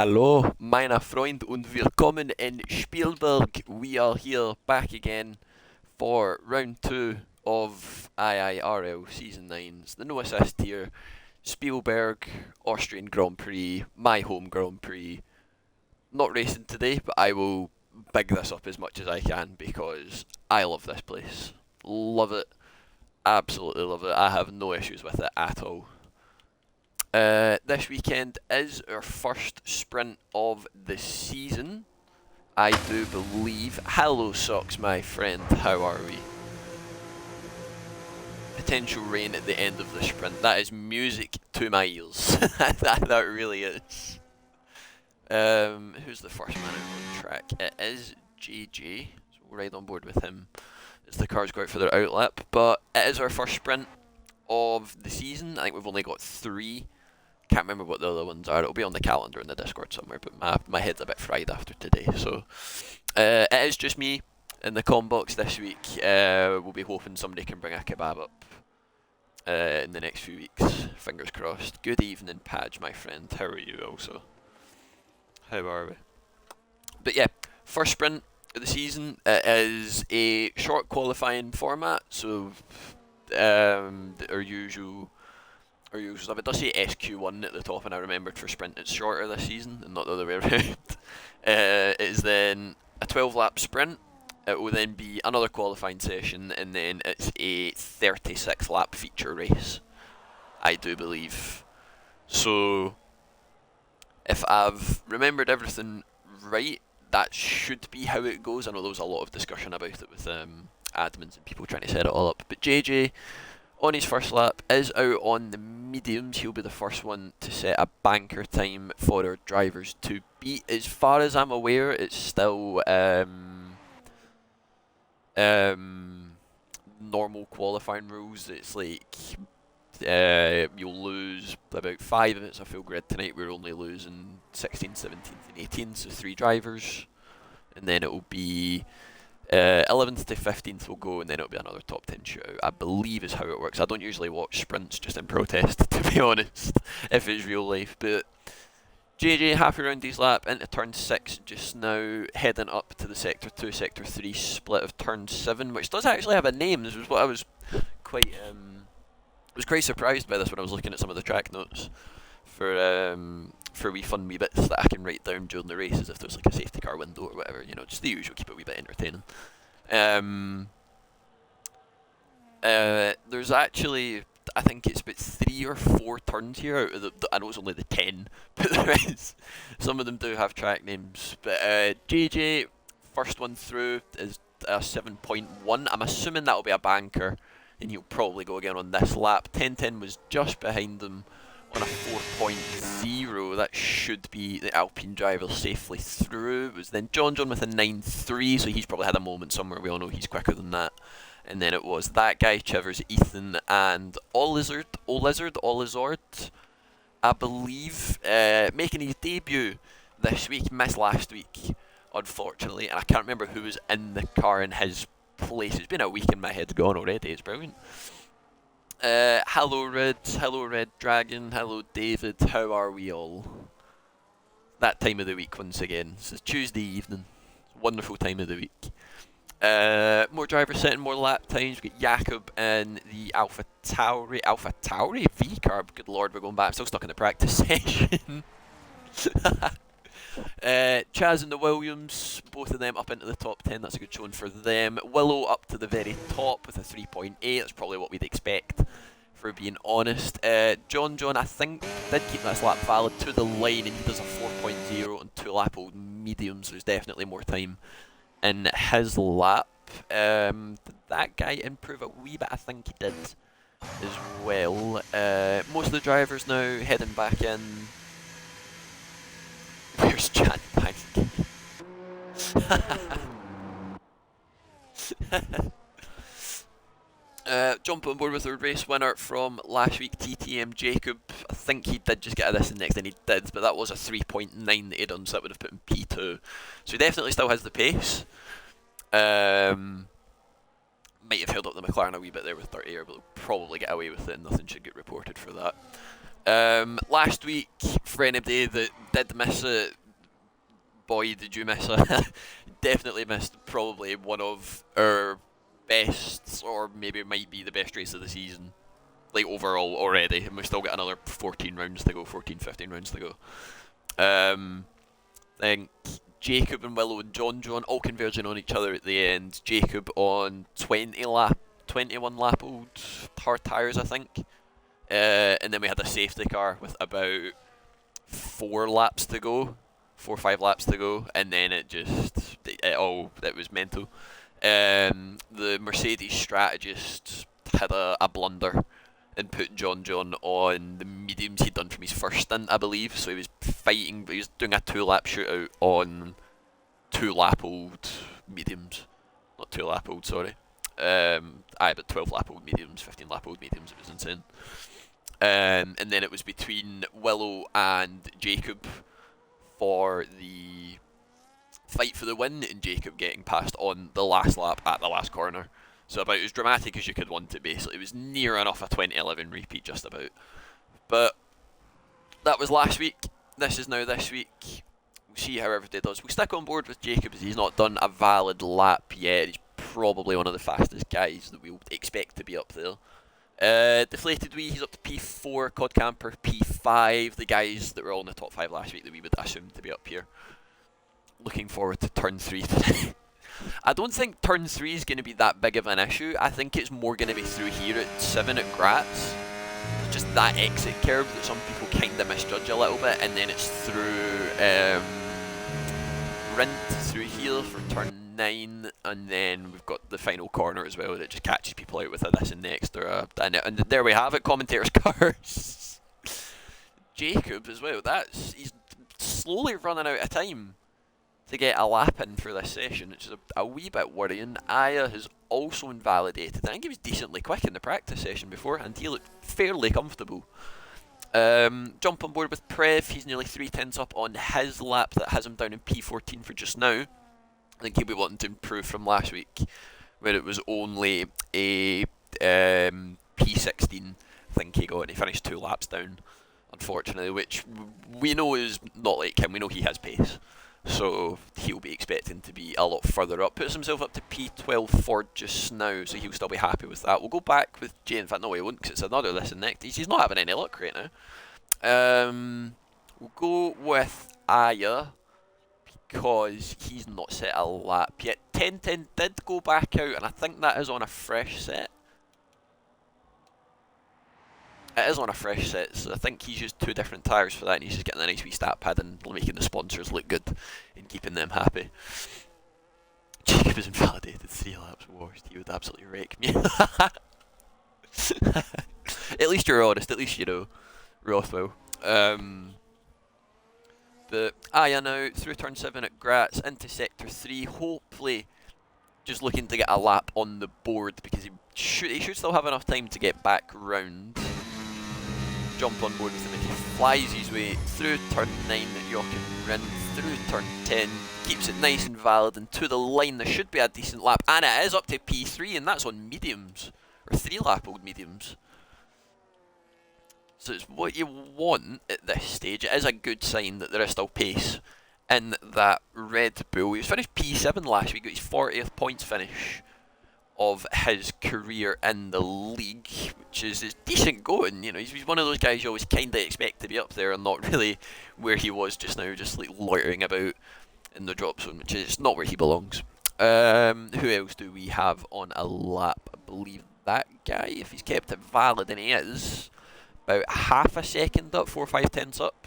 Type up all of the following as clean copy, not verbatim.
Hallo, meine Freunde, und willkommen in Spielberg. We are here back again for round 2 of IIRL Season 9. It's the no assist tier, Spielberg, Austrian Grand Prix, my home Grand Prix. Not racing today, but I will big this up as much as I can because I love this place. Love it. Absolutely love it. I have no issues with it at all. This weekend is our first sprint of the season, I do believe. Hello Socks, my friend, how are we? Potential rain at the end of the sprint. That is music to my ears. that really is. Who's the first man out on track? It is JJ, so we'll ride on board with him as the cars go out for their outlap. But it is our first sprint of the season. I think we've only got 3. Can't remember what the other ones are. It'll be on the calendar in the Discord somewhere, but my head's a bit fried after today. So it is just me in the com box this week. We'll be hoping somebody can bring a kebab up in the next few weeks. Fingers crossed. Good evening, Padge, my friend. How are you also? How are we? But yeah, first sprint of the season. It is a short qualifying format, so our usual stuff. It does say SQ1 at the top, and I remembered for sprint it's shorter this season and not the other way around. It is then a 12-lap sprint. It will then be another qualifying session, and then it's a 36-lap feature race, I do believe. So, if I've remembered everything right, that should be how it goes. I know there was a lot of discussion about it with admins and people trying to set it all up. But JJ, on his first lap, is out on the mediums. He'll be the first one to set a banker time for our drivers to beat. As far as I'm aware, it's still normal qualifying rules. It's like you'll lose about 5 if it's a full grid. Tonight we're only losing 16th, 17th and 18th, so 3 drivers. And then it will be 11th to 15th will go, and then it'll be another top 10 shootout, I believe is how it works. I don't usually watch sprints just in protest, to be honest, if it's real life. But JJ, halfway around his lap, into turn 6 just now, heading up to the Sector 2, Sector 3 split of turn 7, which does actually have a name. This was what I was quite surprised by this when I was looking at some of the track notes for wee fun wee bits that I can write down during the races if there's like a safety car window or whatever, you know, just the usual, keep it a wee bit entertaining. There's actually, I think it's about 3 or 4 turns here out of I know it's only the 10, but there is, some of them do have track names. But JJ, first one through is a 7.1. I'm assuming that'll be a banker, and he'll probably go again on this lap. 1010 was just behind him on a 4.0. That should be the Alpine driver safely through. It was then John with a 9.3, so he's probably had a moment somewhere. We all know he's quicker than that. And then it was that guy, Chivers, Ethan, and Olizard, I believe, making his debut this week. Missed last week, unfortunately, and I can't remember who was in the car in his place. It's been a week and my head's gone already. It's brilliant. Hello Red Dragon, hello David, how are we all? That time of the week once again. It's Tuesday evening. Wonderful time of the week. More drivers setting more lap times. We've got Jakob in the Alpha Tauri V-Carb. Good lord, we're going back. I'm still stuck in the practice session. Chaz and the Williams, both of them up into the top 10. That's a good showing for them. Willow up to the very top with a 3.8. That's probably what we'd expect, for being honest. John, I think, did keep this lap valid to the line, and he does a 4.0 on 2 lap old mediums. So there's definitely more time in his lap. Did that guy improve a wee bit? I think he did as well. Most of the drivers now heading back in. Where's Jan Bank? Jump on board with our race winner from last week, TTM Jacob. I think he did just get a this and next, and he did, but that was a 3.9 that he done, so that would have put him P2. So he definitely still has the pace. Might have held up the McLaren a wee bit there with dirt air, but he'll probably get away with it and nothing should get reported for that. Last week, for anybody that did miss it, boy, did you miss it. Definitely missed probably one of our best, or maybe might be the best race of the season, like overall already, and we've still got another 14 rounds to go, 14, 15 rounds to go. I think Jacob and Willow and John all converging on each other at the end. Jacob on 21 lap old hard tyres, I think. And then we had a safety car with about 4 laps to go, 4 or 5 laps to go, and then it was mental. The Mercedes strategist had a blunder and put John on the mediums he'd done from his first stint, I believe. So he was fighting, but he was doing a 2-lap shootout on 2-lap old mediums. Not 2-lap old, sorry. But 12-lap old mediums, 15-lap old mediums, it was insane. And then it was between Willow and Jacob for the fight for the win, and Jacob getting passed on the last lap at the last corner. So about as dramatic as you could want it, basically. It was near enough a 2011 repeat, just about. But that was last week. This is now this week. We'll see how everybody does. We'll stick on board with Jacob as he's not done a valid lap yet. He's probably one of the fastest guys that we'll expect to be up there. DeflatedWee, he's up to P4, Cod Camper P5, the guys that were all in the top 5 last week that we would assume to be up here. Looking forward to turn 3 today. I don't think turn 3 is going to be that big of an issue. I think it's more going to be through here at 7 at Graz. Just that exit curve that some people kind of misjudge a little bit, and then it's through Rint through here for turn 9, and then we've got the final corner as well that just catches people out with a this and next, and there we have it, commentator's cars. Jacob as well, he's slowly running out of time to get a lap in for this session, which is a wee bit worrying. Aya has also invalidated. I think he was decently quick in the practice session beforehand. He looked fairly comfortable. Jump on board with Prev. He's nearly 3/10 up on his lap that has him down in P14 for just now. I think he'll be wanting to improve from last week, where it was only a P16. I think he got, and he finished 2 laps down, unfortunately, which we know is not like him. We know he has pace. So he'll be expecting to be a lot further up. Puts himself up to P12 for just now, so he'll still be happy with that. We'll go back with Jay. In fact, no, he won't, because it's another this and next. He's not having any luck right now. We'll go with Aya, because he's not set a lap yet. 10-10 did go back out, and I think that is on a fresh set. It is on a fresh set, so I think he's used 2 different tyres for that, and he's just getting a nice wee stat pad and making the sponsors look good and keeping them happy. Jacob is invalidated 3 laps worst. He would absolutely wreck me. At least you're honest, at least you know, Rothwell. But Aya now through turn 7 at Graz into sector 3, hopefully just looking to get a lap on the board, because he should still have enough time to get back round. Jump on board with him, and he flies his way through turn 9 at Jochen Rindt, through turn 10, keeps it nice and valid, and to the line. There should be a decent lap, and it is up to P3, and that's on mediums, or 3-lap old mediums. So it's what you want at this stage. It is a good sign that there is still pace in that Red Bull. He was finished P7 last week, got his 40th points finish of his career in the league, which is decent going. You know, he's one of those guys you always kind of expect to be up there, and not really where he was just now, just like loitering about in the drop zone, which is not where he belongs. Who else do we have on a lap? I believe that guy, if he's kept it valid, and he is, about half a second up, 4 5/10 up,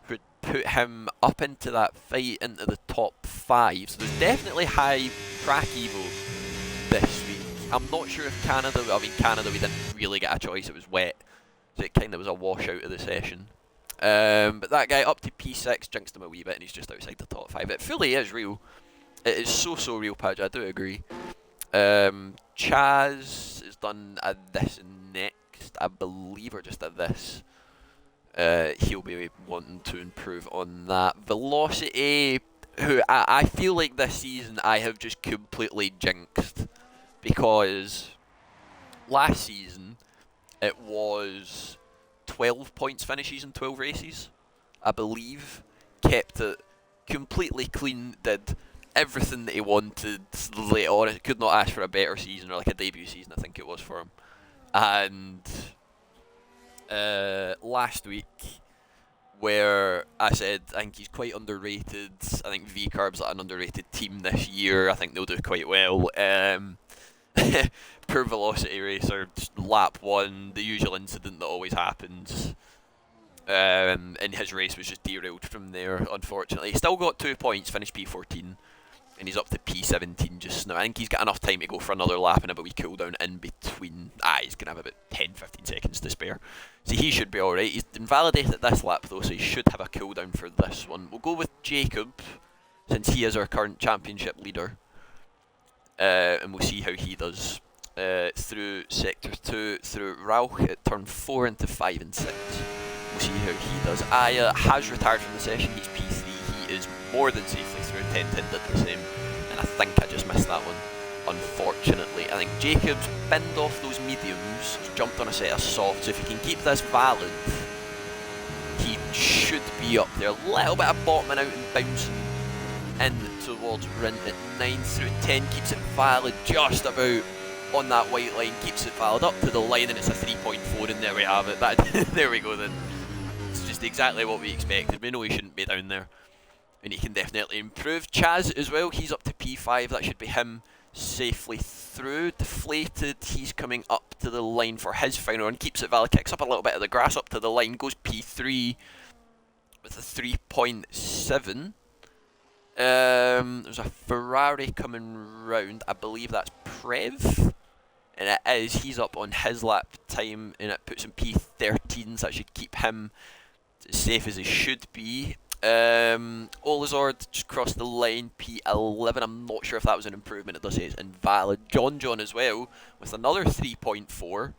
would put him up into that fight into the top 5. So there's definitely high track evo this week. I'm not sure if Canada, we didn't really get a choice, it was wet, so it kind of was a washout of the session. But that guy up to P6 jinxed him a wee bit, and he's just outside the top 5. It fully is real. It is so real, Padge, I do agree. Chaz has done a this and next, I believe, or just a this. He'll be wanting to improve on that. Velocity, who I feel like this season I have just completely jinxed, because last season it was 12 points finishes in 12 races, I believe. Kept it completely clean, did everything that he wanted later on. Could not ask for a better season, or like a debut season, I think it was for him. And last week, where I said I think he's quite underrated. I think V-Carb's like an underrated team this year. I think they'll do quite well. Poor velocity racer, lap 1, the usual incident that always happens. And his race was just derailed from there, unfortunately. He still got 2 points, finished P14, and he's up to P17 just now. I think he's got enough time to go for another lap and a wee cooldown in between. He's going to have about 10-15 seconds to spare. So he should be alright. He's invalidated this lap though, so he should have a cooldown for this one. We'll go with Jacob, since he is our current championship leader. And we'll see how he does. Through Sector 2, through Rauch at turn 4 into 5 and 6. We'll see how he does. Aya has retired from the session, he's P3, he is more than safely through. 10-10 did the same, and I think I just missed that one, unfortunately. I think Jacob's binned off those mediums, jumped on a set of softs. So if he can keep this valid, he should be up there. A little bit of bottoming out and bouncing in towards Rint at 9 through 10, keeps it valid just about on that white line, keeps it valid up to the line, and it's a 3.4, and there we have it. There we go then. It's just exactly what we expected. We know he shouldn't be down there, and he can definitely improve. Chaz as well, he's up to P5, that should be him safely through. Deflated, he's coming up to the line for his final run, keeps it valid, kicks up a little bit of the grass up to the line, goes P3 with a 3.7. There's a Ferrari coming round, I believe that's Prev, and it is. He's up on his lap time, and it puts him P13, so that should keep him as safe as he should be. Olazord just crossed the line, P11. I'm not sure if that was an improvement. It does say it's invalid. John as well with another 3.4.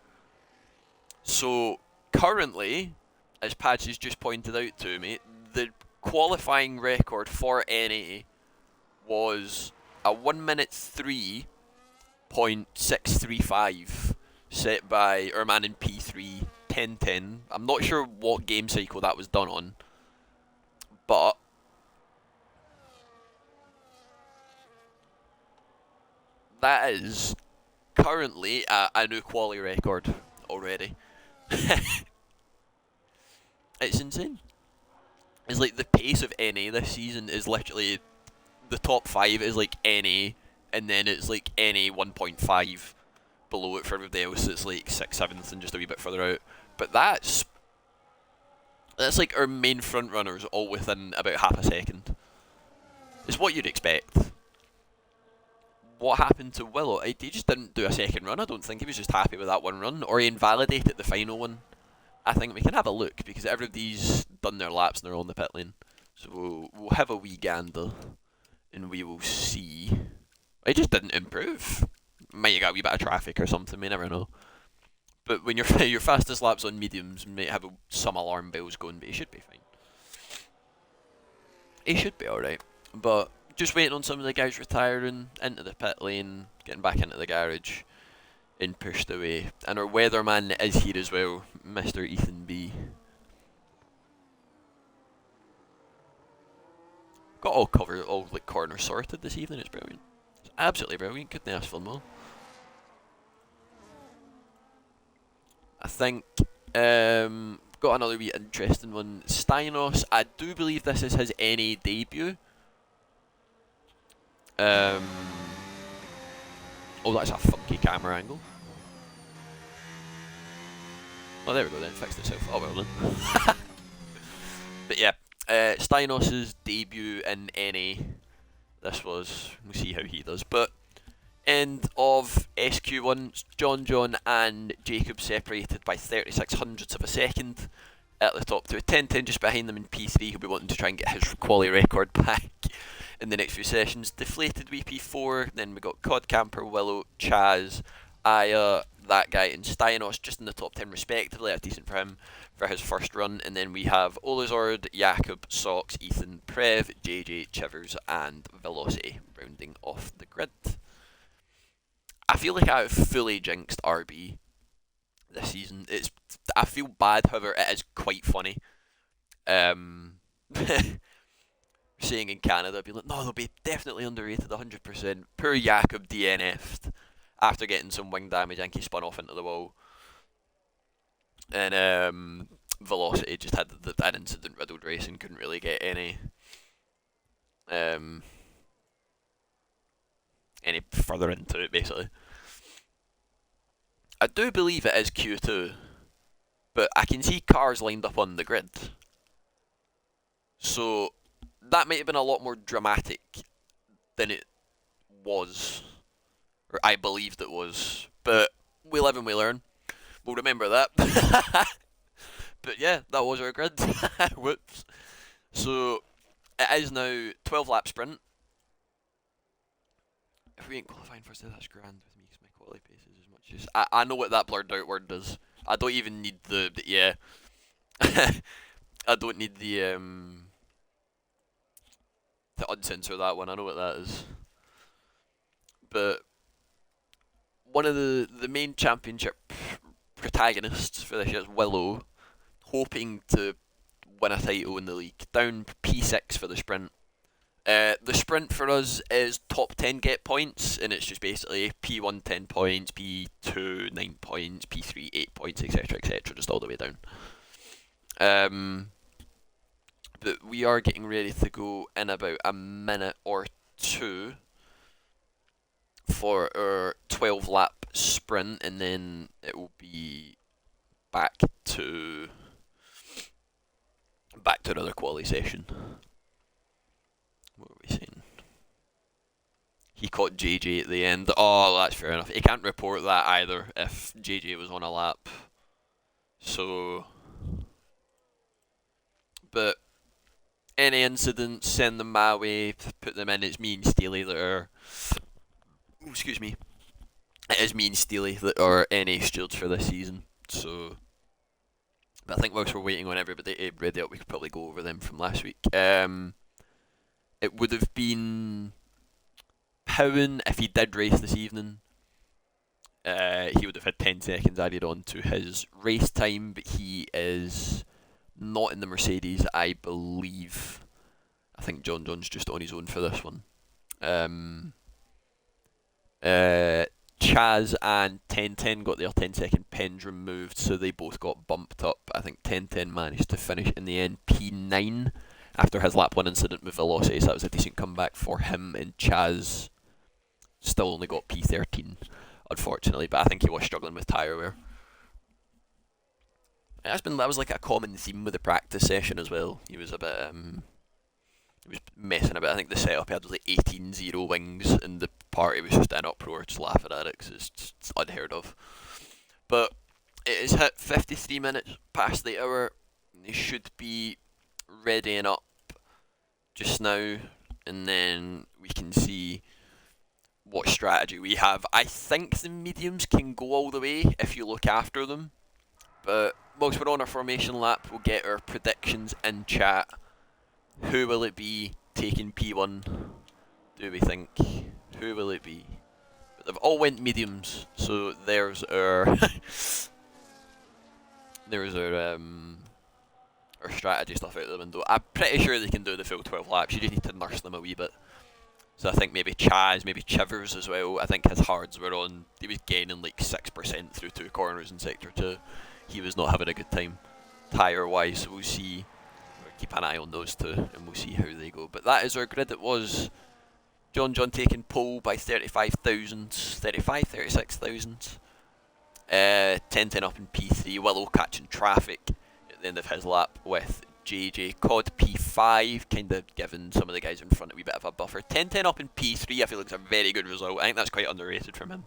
So currently, as Padge has just pointed out to me, the qualifying record for NA was a 1 minute 3.635 set by our man in P3, 10-10. I'm not sure what game cycle that was done on, but that is currently a new quality record already. It's insane. It's like the pace of NA this season is literally, the top 5 is like NA, and then it's like NA 1.5 below it for everybody else. It's like 6th, 7th, and just a wee bit further out. But that's like our main front runners all within about half a second. It's what you'd expect. What happened to Willow? He just didn't do a second run, I don't think. He was just happy with that one run, or he invalidated the final one. I think we can have a look, because everybody's done their laps and they're on the pit lane. So we'll have a wee gander, and we will see. He just didn't improve. Might have got a wee bit of traffic or something, we never know. But when your fastest lap's on mediums, you might have some alarm bells going, but he should be fine. He should be alright. But just waiting on some of the guys retiring, into the pit lane, getting back into the garage, and pushed away. And our weatherman is here as well, Mr. Ethan B. Got all covered, all like corners sorted this evening. It's brilliant. It's absolutely brilliant. Couldn't ask for more. I think got another wee interesting one. Steinos, I do believe this is his NA debut. Oh, that's a funky camera angle. Oh, there we go then, fixed itself. Oh well then. But yeah, Steinos' debut in NA. This was, we'll see how he does. But end of SQ1, John and Jacob separated by 36 hundredths of a second at the top two. 10-10 just behind them in P3. He'll be wanting to try and get his quality record back in the next few sessions. DeflatedWee P4, then we got Cod Camper, Willow, Chaz, Aya, that guy, and Steinos just in the top 10 respectively. That's decent for him for his first run. And then we have Olazord, Jakob, Sox, Ethan, Prev, JJ, Chivers, and Velocity rounding off the grid. I feel like I've fully jinxed RB this season. I feel bad, however, it is quite funny. Saying in Canada, being like, no, they'll be definitely underrated 100%. Poor Jakob DNF'd after getting some wing damage. I think he spun off into the wall. And Velocity just had an incident-riddled race and couldn't really get any further into it, basically. I do believe it is Q2, but I can see cars lined up on the grid. So that might have been a lot more dramatic than it was, or I believed it was. But we live and we learn. We'll remember that. But yeah, that was our grid. Whoops. So it is now 12 lap sprint. If we ain't qualifying first, that's grand with me because my quality pace is as much as I know what that blurred out word does. I don't even need the yeah. I don't need the to uncensor that one. I know what that is. But one of the main championship protagonists for this year is Willow, hoping to win a title in the league. Down P6 for the sprint. The sprint for us is top 10 get points, and it's just basically P1 10 points, P2 9 points, P3 8 points, etc, etc, just all the way down. But we are getting ready to go in about a minute or two for our 12 lap sprint, and then it will be back to another quali session. What were we saying? He caught JJ at the end. Oh, that's fair enough. He can't report that either if JJ was on a lap. So, but any incidents, send them my way, put them in. It's me and Steely that are... Oh, excuse me. It is me and Steely that are NA stewards for this season. So, but I think whilst we're waiting on everybody to ready up, we could probably go over them from last week. It would have been Powen if he did race this evening. He would have had 10 seconds added on to his race time, but he is not in the Mercedes, I believe. I think John John's just on his own for this one. Chaz and 1010 got their 10-second pens removed, so they both got bumped up. I think 1010 managed to finish in the end P9 after his lap 1 incident with Velocity, so that was a decent comeback for him, and Chaz still only got P13, unfortunately, but I think he was struggling with tyre wear. That was like a common theme with the practice session as well. He was a bit, he was messing a bit. I think the setup he had was like 18-0 wings, and the party was just in uproar, just laughing at it, because it's unheard of. But it is hit 53 minutes past the hour. They should be readying up just now, and then we can see what strategy we have. I think the mediums can go all the way if you look after them, but whilst we're on our formation lap, we'll get our predictions in chat. Who will it be taking P1, do we think? Who will it be? But they've all went mediums, so there's our our strategy stuff out the window. I'm pretty sure they can do the full 12 laps, you just need to nurse them a wee bit. So I think maybe Chaz, maybe Chivers as well. I think his hards were on, he was gaining like 6% through 2 corners in Sector 2. He was not having a good time tyre wise, so we'll see. We'll keep an eye on those two and we'll see how they go. But that is our grid. It was John taking pole by 35,000, 36,000. 10-10 up in P3, Willow catching traffic at the end of his lap with JJ. Cod P5, kind of giving some of the guys in front a wee bit of a buffer. 10-10 up in P3, I feel like it's a very good result. I think that's quite underrated from him.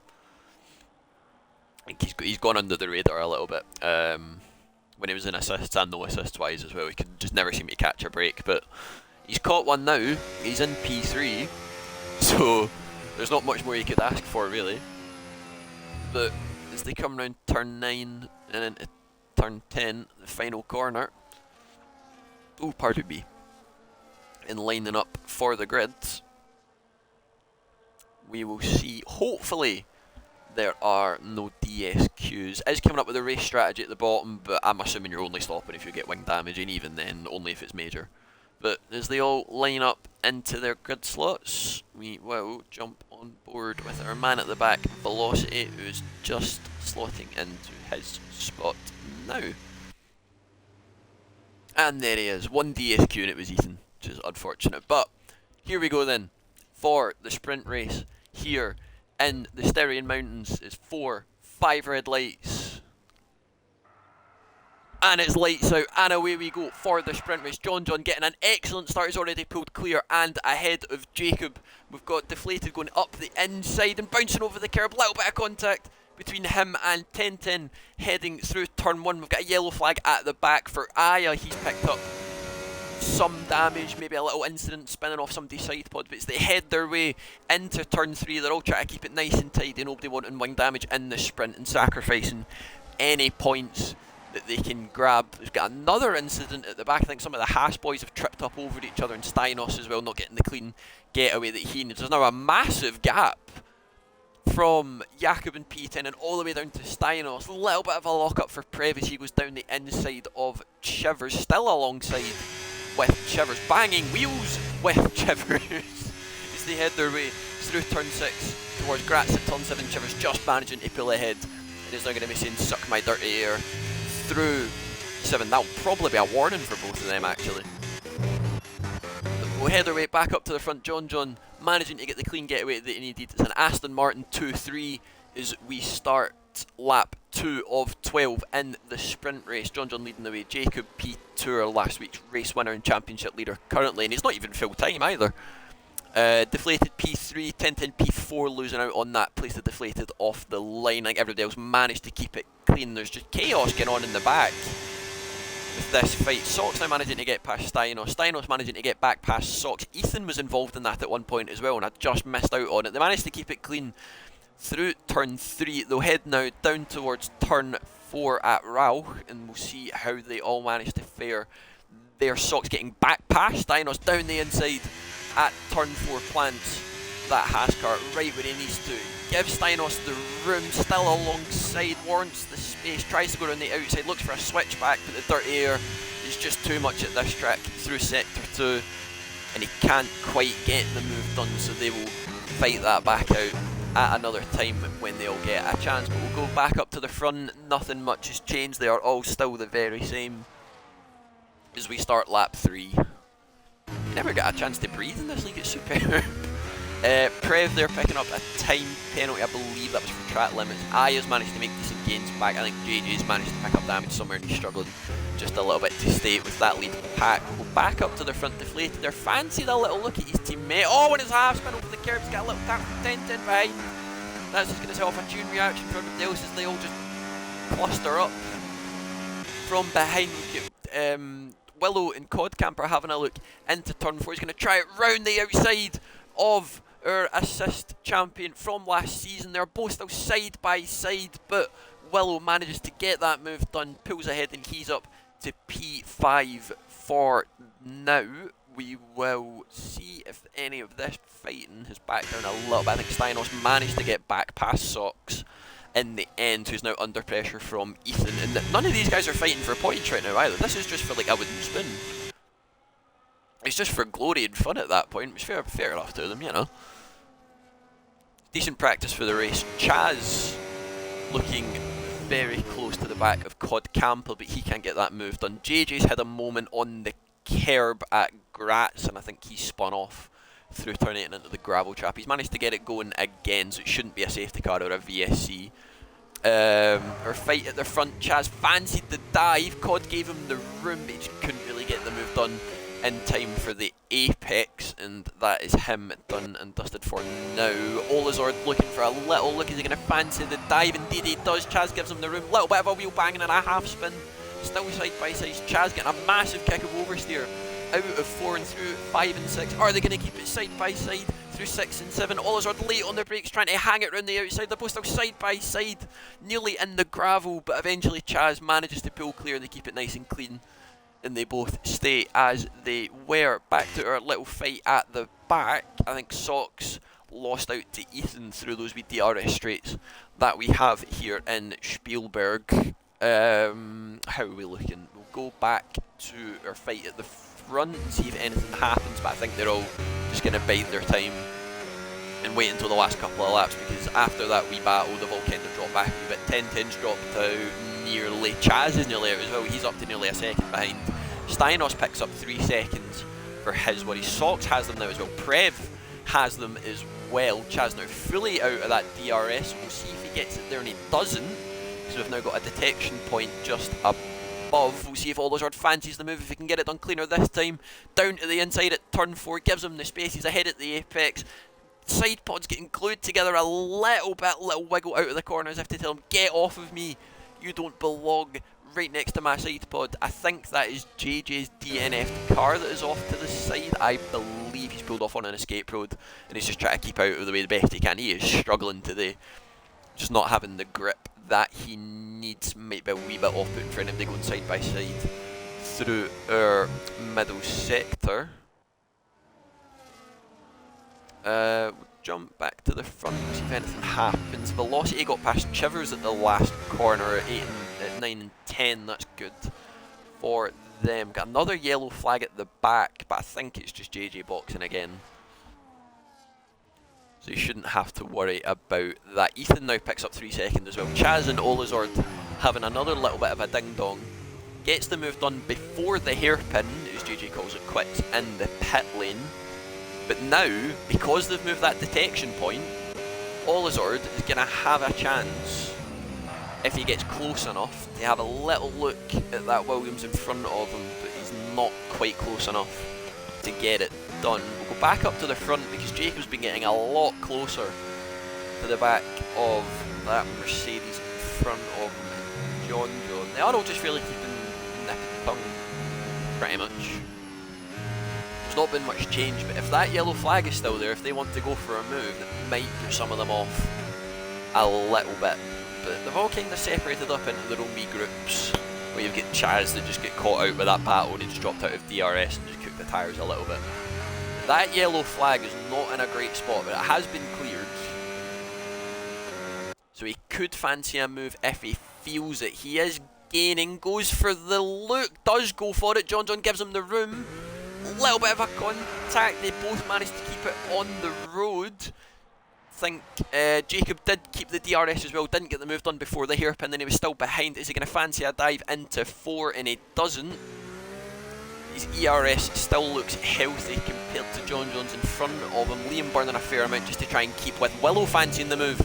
I think he's gone under the radar a little bit. When he was in assists and no assists wise as well, he could just never seem to catch a break. But he's caught one now, he's in P3, so there's not much more you could ask for really. But as they come round turn 9 and into turn 10, the final corner, oh, pardon me, in lining up for the grid, we will see, hopefully, there are no DSQs. It is coming up with a race strategy at the bottom, but I'm assuming you're only stopping if you get wing damage, and even then, only if it's major. But as they all line up into their grid slots, we will jump on board with our man at the back, Velocity, who's just slotting into his spot now. And there he is, 1 DSQ, and it was Ethan, which is unfortunate. But here we go then, for the sprint race here in the Styrian Mountains. Is 5 red lights. And it's lights out, and away we go for the sprint race. John getting an excellent start. He's already pulled clear and ahead of Jacob. We've got Deflated going up the inside and bouncing over the curb. Little bit of contact between him and Zenten heading through turn 1. We've got a yellow flag at the back for Aya. He's picked up some damage, maybe a little incident spinning off somebody's side pod, but as they head their way into turn 3, they're all trying to keep it nice and tidy. Nobody wanting wing damage in the sprint and sacrificing any points that they can grab. We've got another incident at the back. I think some of the Haas boys have tripped up over each other, and Steinos as well, not getting the clean getaway that he needs. There's now a massive gap from Jakob and P10 and all the way down to Steinos. A little bit of a lock-up for Prev as he goes down the inside of Chivers, still alongside with Chivers, banging wheels with Chivers as they head their way through turn 6 towards Graz at turn 7. Chivers just managing to pull ahead, and is now going to be saying suck my dirty air through 7. That'll probably be a warning for both of them actually. We'll head our way back up to the front. John managing to get the clean getaway that he needed. It's an Aston Martin 2-3 as we start lap 2 of 12 in the sprint race. John leading the way. Jacob P2, last week's race winner and championship leader currently, and he's not even full time either. Deflated P3, Zenten P4 losing out on that place. The Deflated off the line. I think everybody else managed to keep it clean. There's just chaos going on in the back with this fight. Sox now managing to get past Steinos managing to get back past Sox. Ethan was involved in that at one point as well, and I just missed out on it. They managed to keep it clean through turn 3. They'll head now down towards turn 4 at Rauch, and we'll see how they all manage to fare there. Sox getting back past Steinos down the inside at turn 4, plants that Haas car right where he needs to. Gives Steinos the room, still alongside, warrants the space, tries to go around the outside, looks for a switchback, but the dirty air is just too much at this track through sector 2, and he can't quite get the move done, so they will fight that back out at another time when they all get a chance. But we'll go back up to the front. Nothing much has changed. They are all still the very same as we start lap 3. You never get a chance to breathe in this league, it's superb. Prev, they're picking up a time penalty, I believe that was for track limits. Aya's managed to make decent gains back. I think JJ's managed to pick up damage somewhere and he's struggling just a little bit to stay with that lead pack. We'll go back up to the front. Deflated, they're fancied a little look at his teammate. Oh, when his half spin over the curb, he's got a little tap from Zenten behind. That's just going to set off a tune reaction for everybody else as they all just cluster up from behind. Willow and Cod Camper having a look into turn 4. He's going to try it round the outside of our assist champion from last season. They're both still side by side, but Willow manages to get that move done, pulls ahead, and he's up to P5 for now. We will see if any of this fighting has backed down a little bit. I think Steinos managed to get back past Sox in the end, who's now under pressure from Ethan. And none of these guys are fighting for points right now either. This is just for like a wooden spin. It's just for glory and fun at that point, which is fair enough to them, you know. Decent practice for the race. Chaz looking very close to the back of Cod Campbell, but he can't get that move done. JJ's had a moment on the curb at Graz, and I think he spun off through turn 8 and into the gravel trap. He's managed to get it going again, so it shouldn't be a safety car or a VSC. Our fight at the front, Chaz fancied the dive. Cod gave him the room, but he just couldn't really get the move done in time for the apex, and that is him done and dusted for now. Olazord looking for a little look. Is he going to fancy the dive? Indeed he does. Chaz gives him the room. Little bit of a wheel banging and a half spin. Still side by side. Chaz getting a massive kick of oversteer out of 4 and through 5 and 6. Are they going to keep it side by side through 6 and 7? Olazord late on the brakes, trying to hang it around the outside. They're both still side by side, nearly in the gravel, but eventually Chaz manages to pull clear and they keep it nice and clean. And they both stay as they were. Back to our little fight at the back. I think Sox lost out to Ethan through those wee DRS straights that we have here in Spielberg. How are we looking? We'll go back to our fight at the front and see if anything happens, but I think they're all just going to bide their time and wait until the last couple of laps, because after that wee battle they've all kind of dropped back a wee bit. 10-10's dropped out nearly, Chaz is nearly out as well, he's up to nearly a second behind. Steinos picks up 3 seconds for his worries. Sox has them now as well, Prev has them as well. Chaz now fully out of that DRS, we'll see if he gets it there, and he doesn't, because we've now got a detection point just above. We'll see if Olazard fancies the move, if he can get it done cleaner this time. Down to the inside at turn 4, gives him the space, he's ahead at the apex. Side pods getting glued together a little bit, little wiggle out of the corner as if to tell him, get off of me, you don't belong right next to my side pod. I think that is JJ's DNF car that is off to the side. I believe he's pulled off on an escape road and he's just trying to keep out of the way the best he can. He is struggling today, just not having the grip that he needs. Might be a wee bit off-putting for him to go side by side through our middle sector. We'll jump back to the front, see if anything happens. Velocity got past Chivers at the last corner at 9 and 10, that's good for them. Got another yellow flag at the back, but I think it's just JJ boxing again, so you shouldn't have to worry about that. Ethan now picks up 3 seconds as well. Chaz and Olazard having another little bit of a ding-dong. Gets the move done before the hairpin, as JJ calls it quits, in the pit lane. But now, because they've moved that detection point, Olazard is going to have a chance, if he gets close enough, to have a little look at that Williams in front of him, but he's not quite close enough to get it done. We'll go back up to the front, because Jacob's been getting a lot closer to the back of that Mercedes in front of him. John. They are all just really keeping nip and tongue, pretty much. Not been much change, but if that yellow flag is still there, if they want to go for a move, that might put some of them off a little bit. But they've all kind of separated up into their own wee groups, where you've got Chaz that just get caught out with that battle and he just dropped out of DRS and just cooked the tyres a little bit. That yellow flag is not in a great spot, but it has been cleared, so he could fancy a move if he feels it. He is gaining, goes for the look, does go for it. John gives him the room. Little bit of a contact, they both managed to keep it on the road. I think Jacob did keep the DRS as well, didn't get the move done before the hairpin, then he was still behind. Is he going to fancy a dive into 4? And he doesn't. His ERS still looks healthy compared to John Jones in front of him. Liam burning a fair amount just to try and keep with. Willow fancying the move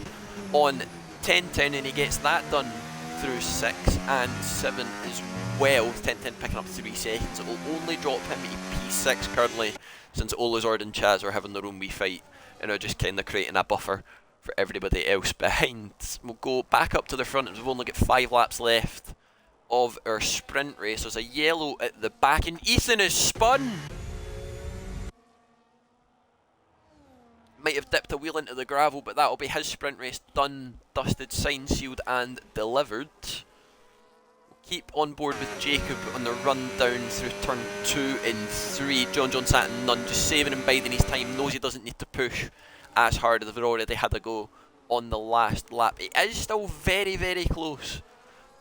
on 10-10, and he gets that done through 6 and 7 as well. 10-10 picking up 3 seconds. It will only drop him to P6 currently, since Olazard and Chaz are having their own wee fight and are just kind of creating a buffer for everybody else behind. We'll go back up to the front, and we've only got 5 laps left of our sprint race. There's a yellow at the back, and Ethan is spun! Might have dipped a wheel into the gravel, but that'll be his sprint race done, dusted, signed, sealed and delivered. Keep on board with Jacob on the run down through turn 2 and 3. John sat in none, just saving and biding his time, knows he doesn't need to push as hard as they've already had a go on the last lap. It is still very, very close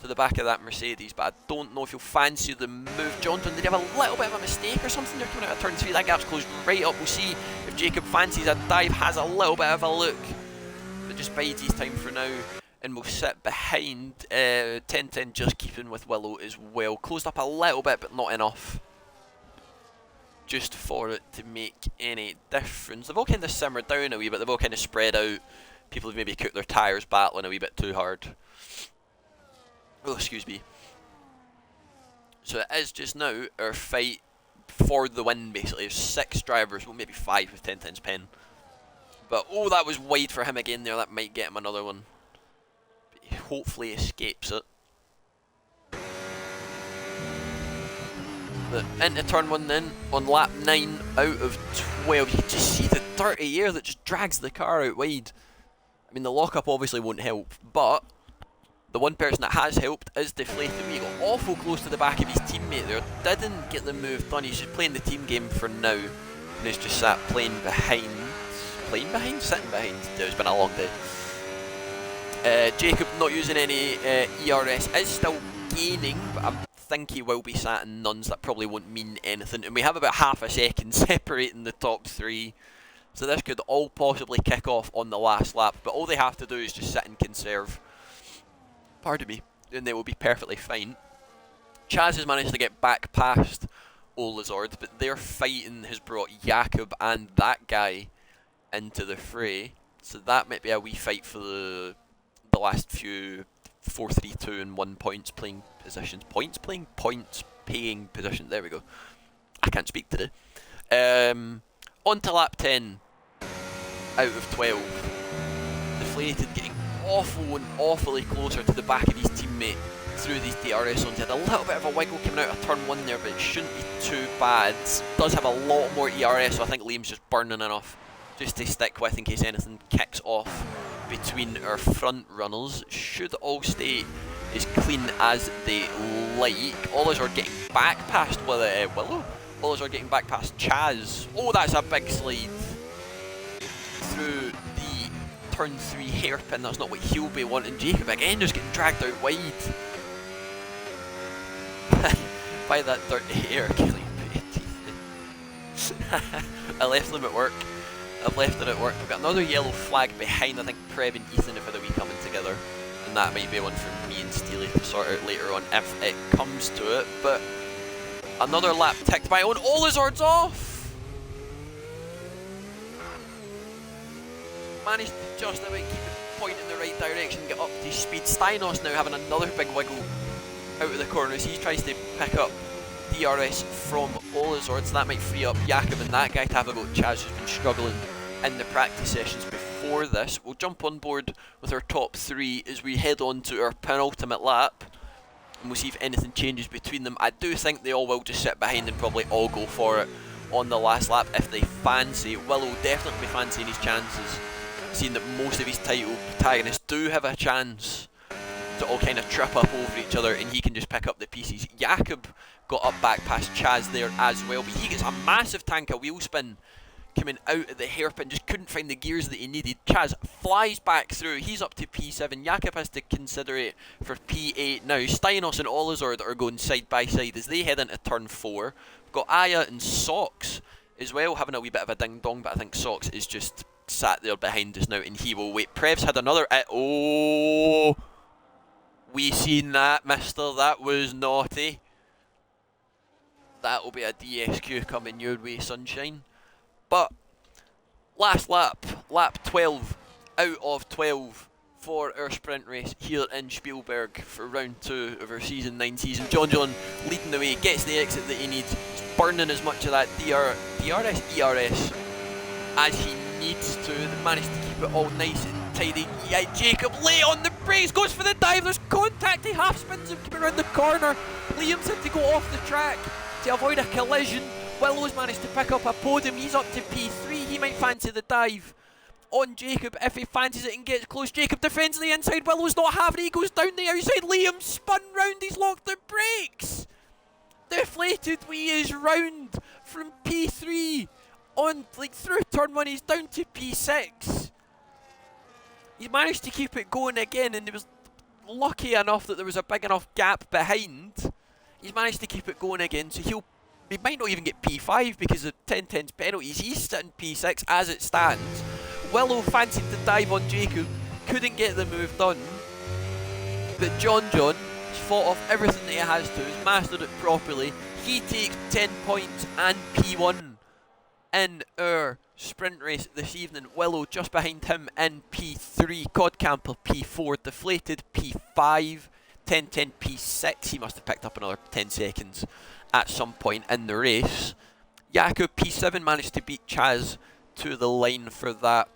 to the back of that Mercedes, but I don't know if you'll fancy the move. John, did he have a little bit of a mistake or something? They're coming out of turn 3, that gap's closed right up. We'll see if Jacob fancies a dive, has a little bit of a look, but just bides his time for now. And we'll sit behind 10-10, just keeping with Willow as well. Closed up a little bit, but not enough just for it to make any difference. They've all kind of simmered down a wee bit, they've all kind of spread out. People have maybe cooked their tyres battling a wee bit too hard. Oh, excuse me. So it is just now our fight for the win, basically. There's 6 drivers, well maybe 5 with 10-10's pen. But oh, that was wide for him again there, that might get him another one. He hopefully escapes it. But into turn 1 then, on lap 9 out of 12. You can just see the dirty air that just drags the car out wide. I mean, the lockup obviously won't help, but the one person that has helped is DeflatedWee. He got awful close to the back of his teammate there, didn't get the move done. He's just playing the team game for now, and he's just sat playing behind. playing behind? Sitting behind. It's been a long day. Jacob not using any ERS is still gaining, but I think he will be sat in nuns. That probably won't mean anything. And we have about half a second separating the top three. So this could all possibly kick off on the last lap. But all they have to do is just sit and conserve. Pardon me. And they will be perfectly fine. Chaz has managed to get back past Olazord, but their fighting has brought Jakob and that guy into the fray. So that might be a wee fight for the last few 4, 3, 2 and 1 points playing positions. Points paying positions. There we go. I can't speak today. On to lap 10 out of 12. Deflated getting awfully closer to the back of his teammate through these DRS zones. He had a little bit of a wiggle coming out of turn 1 there, but it shouldn't be too bad. Does have a lot more ERS, so I think Liam's just burning enough just to stick with in case anything kicks off between our front runners. Should all stay as clean as they like. Ollers are getting back past Willow. Ollers are getting back past Chaz. Oh, that's a big slide through the turn 3 hairpin. That's not what he'll be wanting. Jacob again just getting dragged out wide by that dirty hair. Killian put your teeth in. I left them at work. I've left it at work. We've got another yellow flag behind. I think Preb and Ethan have had a wee coming together, and that might be one for me and Steely to sort out later on if it comes to it. But another lap ticked by. All his odds off. Managed to just about keep it pointing in the right direction, get up to speed. Steinos now having another big wiggle out of the corners. He tries to pick up DRS from Olazord, so that might free up Jakob and that guy to have a go at Chaz, who's been struggling in the practice sessions before this. We'll jump on board with our top 3 as we head on to our penultimate lap, and we'll see if anything changes between them. I do think they all will just sit behind and probably all go for it on the last lap if they fancy. Willow definitely be fancying his chances, seeing that most of his title protagonists do have a chance to all kind of trip up over each other, and he can just pick up the pieces. Jakob got up back past Chaz there as well, but he gets a massive tank of wheel spin coming out of the hairpin, just couldn't find the gears that he needed. Chaz flies back through, he's up to P7, Jakob has to consider it for P8 now. Steinos and Olazord are going side by side as they head into turn 4. We've got Aya and Socks as well, having a wee bit of a ding dong, but I think Socks is just sat there behind us now and he will wait. Prev's had another, oh! We seen that, mister. That was naughty. That will be a DSQ coming your way, sunshine. But last lap, lap 12 out of 12 for our sprint race here in Spielberg for round 2 of our season 9 season. John leading the way, gets the exit that he needs, burning as much of that ERS as he needs to. They managed to keep it all nice and tidy. Yeah, Jacob lay on the brakes, goes for the dive, there's contact, he half spins him coming around the corner. Liam's had to go off the track to avoid a collision. Willow's managed to pick up a podium, he's up to P3, he might fancy the dive on Jacob if he fancies it and gets close. Jacob defends the inside, Willow's not having it, he goes down the outside, Liam spun round, he's locked the brakes. DeflatedWee is round from P3 on, like, through turn 1, he's down to P6. He's managed to keep it going again, and he was lucky enough that there was a big enough gap behind. He's managed to keep it going again, so he might not even get P5 because of 10-10's penalties. He's sitting P6 as it stands. Willow fancied the dive on Jacob, couldn't get the move done. But John has fought off everything that he has to, has mastered it properly. He takes 10 points and P1 in our sprint race this evening. Willow just behind him in P3, Codcamper P4, Deflated P5, 10-10 P6. He must have picked up another 10 seconds at some point in the race. Jakob P7 managed to beat Chaz to the line for that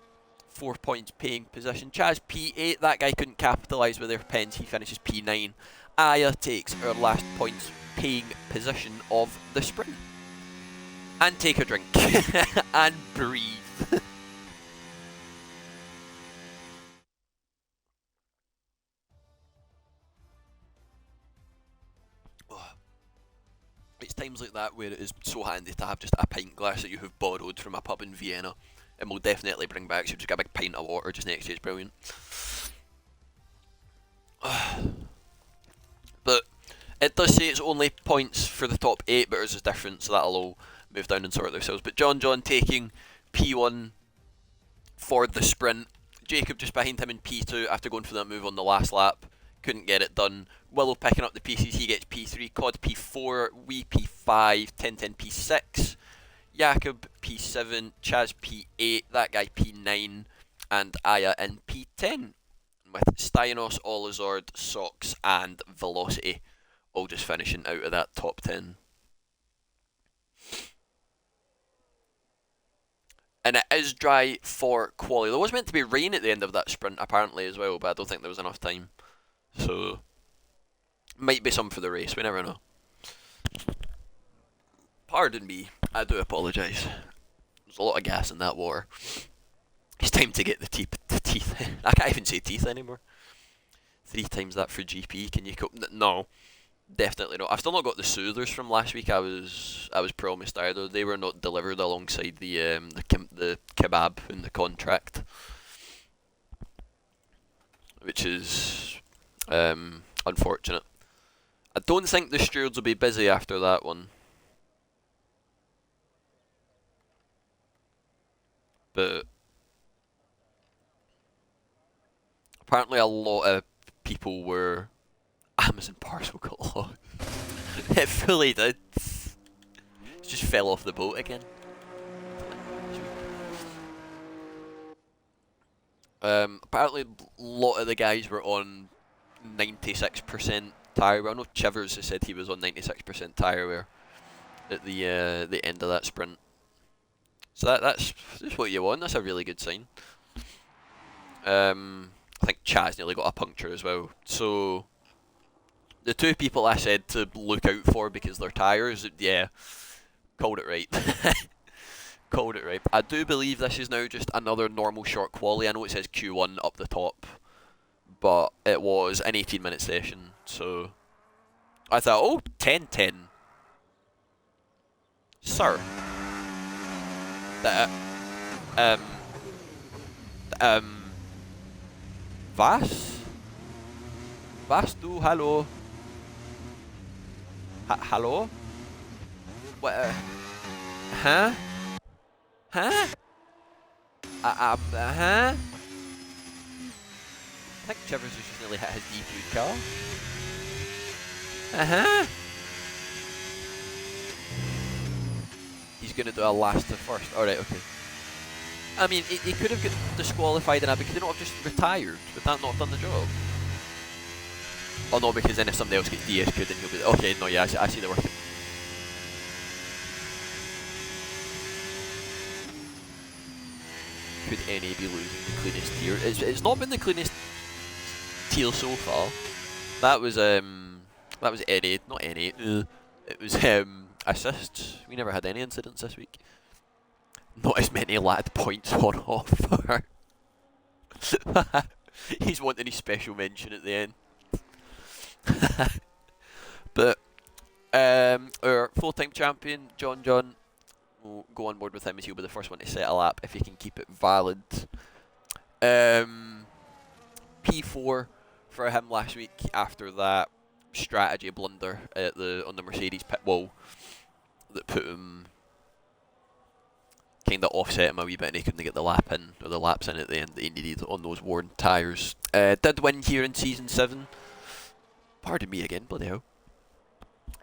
4 points paying position. Chaz P8, that guy couldn't capitalise with their pens, he finishes P9. Aya takes our last points paying position of the sprint. And take a drink. And breathe. It's times like that where it is so handy to have just a pint glass that you have borrowed from a pub in Vienna and we'll definitely bring back. So just got a big pint of water just next to you. It's brilliant. But it does say it's only points for the top 8, but ours is different, so that'll all move down and sort themselves. But John taking P1 for the sprint. Jacob just behind him in P2 after going for that move on the last lap. Couldn't get it done. Willow picking up the pieces, he gets P3. Cod P4, Wee P5, 1010 P6. Jakob P7, Chaz P8, that guy P9, and Aya in P10. With Steinos, Olizord, Sox, and Velocity all just finishing out of that top 10. And it is dry for quali. There was meant to be rain at the end of that sprint apparently as well, but I don't think there was enough time. So, might be some for the race, we never know. Pardon me, I do apologise. There's a lot of gas in that water. It's time to get the teeth. I can't even say teeth anymore. 3 times that for GP, can you cope? No, definitely not. I've still not got the soothers from last week. I was promised either. They were not delivered alongside the kebab in the contract, which is unfortunate. I don't think the stewards will be busy after that one. But apparently a lot of people were Amazon parcel got lost. It fully did. It just fell off the boat again. Apparently a lot of the guys were on 96% tyre wear. I know Chivers has said he was on 96% tyre wear at the end of that sprint. So that's what you want. That's a really good sign. I think Chaz nearly got a puncture as well. So the 2 people I said to look out for because their tyres, yeah, called it right. Called it right. I do believe this is now just another normal short quali. I know it says Q1 up the top, but it was an 18-minute session. So I thought, oh, 10-10. Sir. Was du, hallo? Hallo? What, huh? Huh? Huh? I think Chivers has just nearly hit his debuted car. He's going to do a last to first. Alright, okay. I mean, he could have got disqualified in that, but could he not have just retired? Would that not have done the job? Oh no, because then if somebody else gets DSQ'd, then he'll be... Okay, no, yeah, I see the working. Could NA be losing the cleanest tier? It's not been the cleanest tier so far. That was NA, not NA. It was assists. We never had any incidents this week. Not as many lad points on offer. He's wanting his special mention at the end. But our full-time champion, John, we'll go on board with him as he'll be the first one to set a lap if he can keep it valid. P4 for him last week after that strategy blunder on the Mercedes pit wall that put him kind of offset him a wee bit and he couldn't get the lap in, or the laps in at the end that he needed on those worn tyres. Did win here in Season 7. Pardon me again, bloody hell.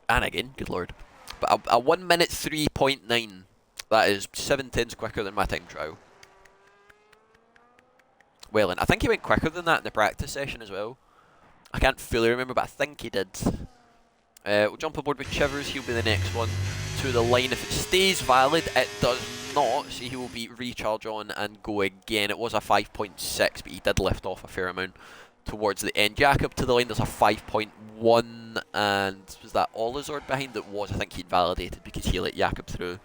And again, good lord. But a 1 minute 3.9. That is 7 tenths quicker than my time trial. Well, and I think he went quicker than that in the practice session as well. I can't fully remember, but I think he did. We'll jump aboard with Chivers. He'll be the next one to the line. If it stays valid, it does not. So he will be recharge on and go again. It was a 5.6, but he did lift off a fair amount towards the end. Jakob to the line, there's a 5.1, and was that Olizord behind? It was. I think he'd validated because he let Jakob through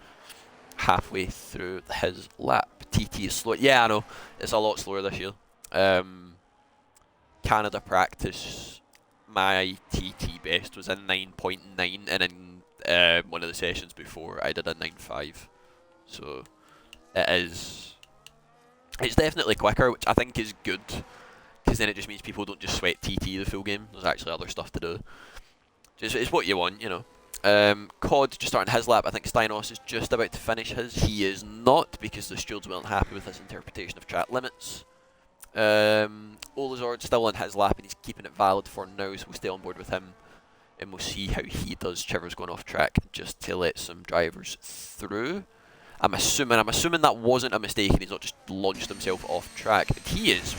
halfway through his lap. TT is slow. Yeah, I know. It's a lot slower this year. Canada practice, my TT best was a 9.9, and in one of the sessions before I did a 9.5. So it is It's definitely quicker, which I think is good, because then it just means people don't just sweat TT the full game. There's actually other stuff to do. It's what you want, you know. Cod just starting his lap. I think Steinos is just about to finish his. He is not, because the stewards weren't happy with his interpretation of track limits. Olazord still on his lap, and he's keeping it valid for now, so we'll stay on board with him. And we'll see how he does. Trevor's going off track just to let some drivers through. I'm assuming that wasn't a mistake and he's not just launched himself off track. But he is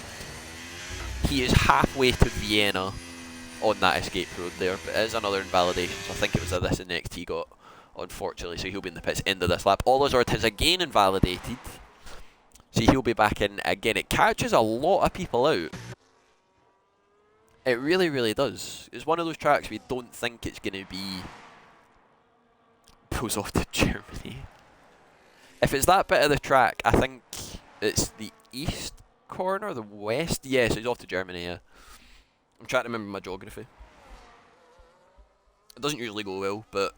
halfway to Vienna on that escape road there. But it is another invalidation, so I think it was this and next he got, unfortunately. So he'll be in the pits end of this lap. Olazord has again invalidated, so he'll be back in again. It catches a lot of people out. It really, really does. It's one of those tracks we don't think it's going to be. Goes off to Germany. If it's that bit of the track, I think it's the east corner, the west. Yeah, so he's off to Germany, yeah. I'm trying to remember my geography. It doesn't usually go well, but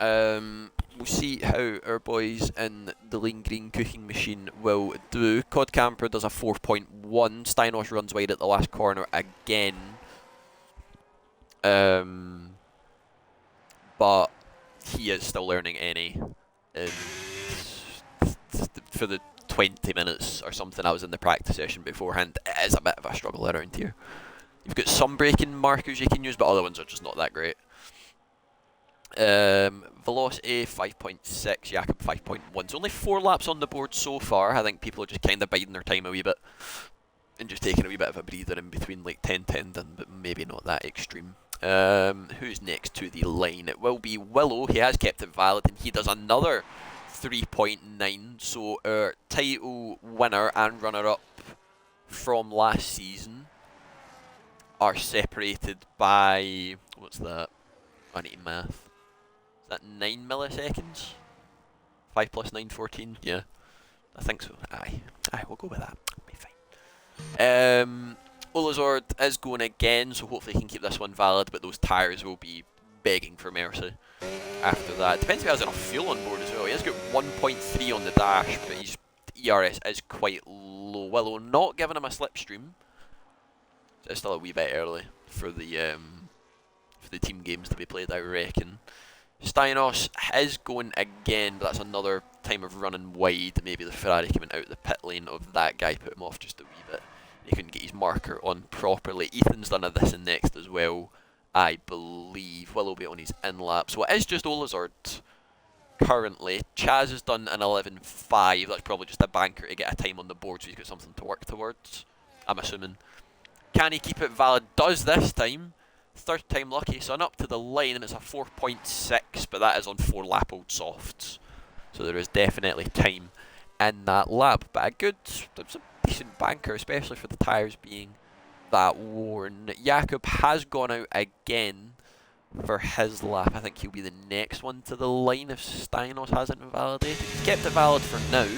we'll see how our boys in the Lean Green cooking machine will do. Cod Camper does a 4.1. Steinos runs wide at the last corner again. But he is still learning any. For the 20 minutes or something I was in the practice session beforehand, it is a bit of a struggle around here. You've got some braking markers you can use, but other ones are just not that great. Velocity 5.6, Jakob 5.1. It's only 4 laps on the board so far. I think people are just kind of biding their time a wee bit and just taking a wee bit of a breather in between, like 10-10, but maybe not that extreme. Who's next to the line? It will be Willow. He has kept it valid, and he does another 3.9. So our title winner and runner-up from last season are separated by, what's that? I need math. Is that 9 milliseconds? 5 plus 9, 14? Yeah, I think so. Aye, we'll go with that. It'll be fine. Olazord is going again, so hopefully he can keep this one valid, but those tyres will be begging for mercy after that. Depends if he has enough fuel on board as well. He has got 1.3 on the dash, but his ERS is quite low. Willow not giving him a slipstream. It's still a wee bit early for the team games to be played, I reckon. Steinos is going again, but that's another time of running wide. Maybe the Ferrari coming out the pit lane of that guy put him off just a wee bit. He couldn't get his marker on properly. Ethan's done a this and next as well, I believe. Will be on his in lap. So it is just Olazord currently. Chaz has done an 11.5. That's probably just a banker to get a time on the board, so he's got something to work towards, I'm assuming. Can he keep it valid? Does this time. Third time lucky, so up to the line, and it's a 4.6, but that is on 4 lap old softs. So there is definitely time in that lap. But a decent banker, especially for the tyres being that worn. Jakob has gone out again for his lap. I think he'll be the next one to the line if Steinos hasn't invalidated. He's kept it valid for now,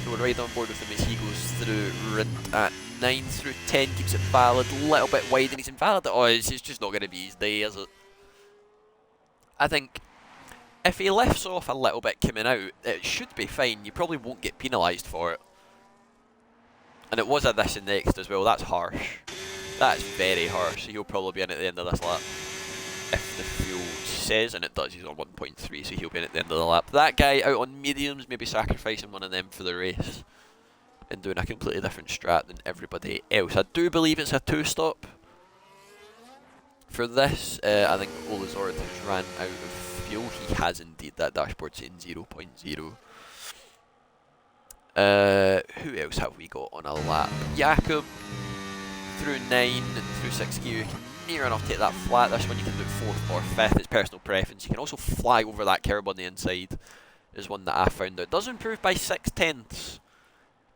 so we're right on board with him as he goes through Rint at 9 through 10, keeps it valid, a little bit wide, and he's invalid. Oh, it's just not going to be his day, is it? I think if he lifts off a little bit coming out, it should be fine. You probably won't get penalised for it. And it was a this and next as well. That's harsh. That's very harsh. So he'll probably be in at the end of this lap. If the fuel says, and it does, he's on 1.3, so he'll be in at the end of the lap. That guy out on mediums, maybe sacrificing one of them for the race and doing a completely different strat than everybody else. I do believe it's a 2-stop for this. I think Olazord has ran out of fuel. He has indeed. That dashboard saying 0.0. Who else have we got on a lap? Jakob through 9, through 6 gear. You can near enough take that flat. This one you can do 4th or 5th. It's personal preference. You can also fly over that curb on the inside. Is one that I found out. Does improve by 6/10.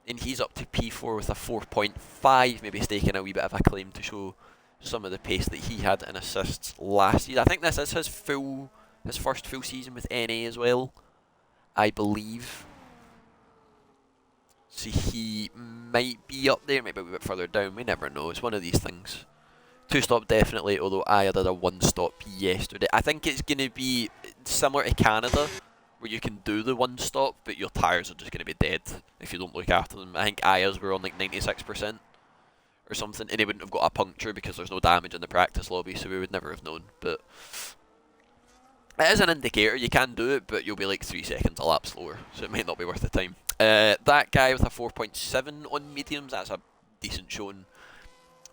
And he's up to P4 with a 4.5, maybe staking a wee bit of a claim to show some of the pace that he had in assists last season. I think this is his first full season with NA as well, I believe. So he might be up there, maybe a bit further down, we never know. It's one of these things. 2-stop definitely, although I did a 1-stop yesterday. I think it's going to be similar to Canada, where you can do the one stop, but your tyres are just going to be dead if you don't look after them. I think Aya's were on like 96% or something, and he wouldn't have got a puncture because there's no damage in the practice lobby, so we would never have known. But it is an indicator, you can do it, but you'll be like 3 seconds a lap slower, so it might not be worth the time. That guy with a 4.7 on mediums, that's a decent showing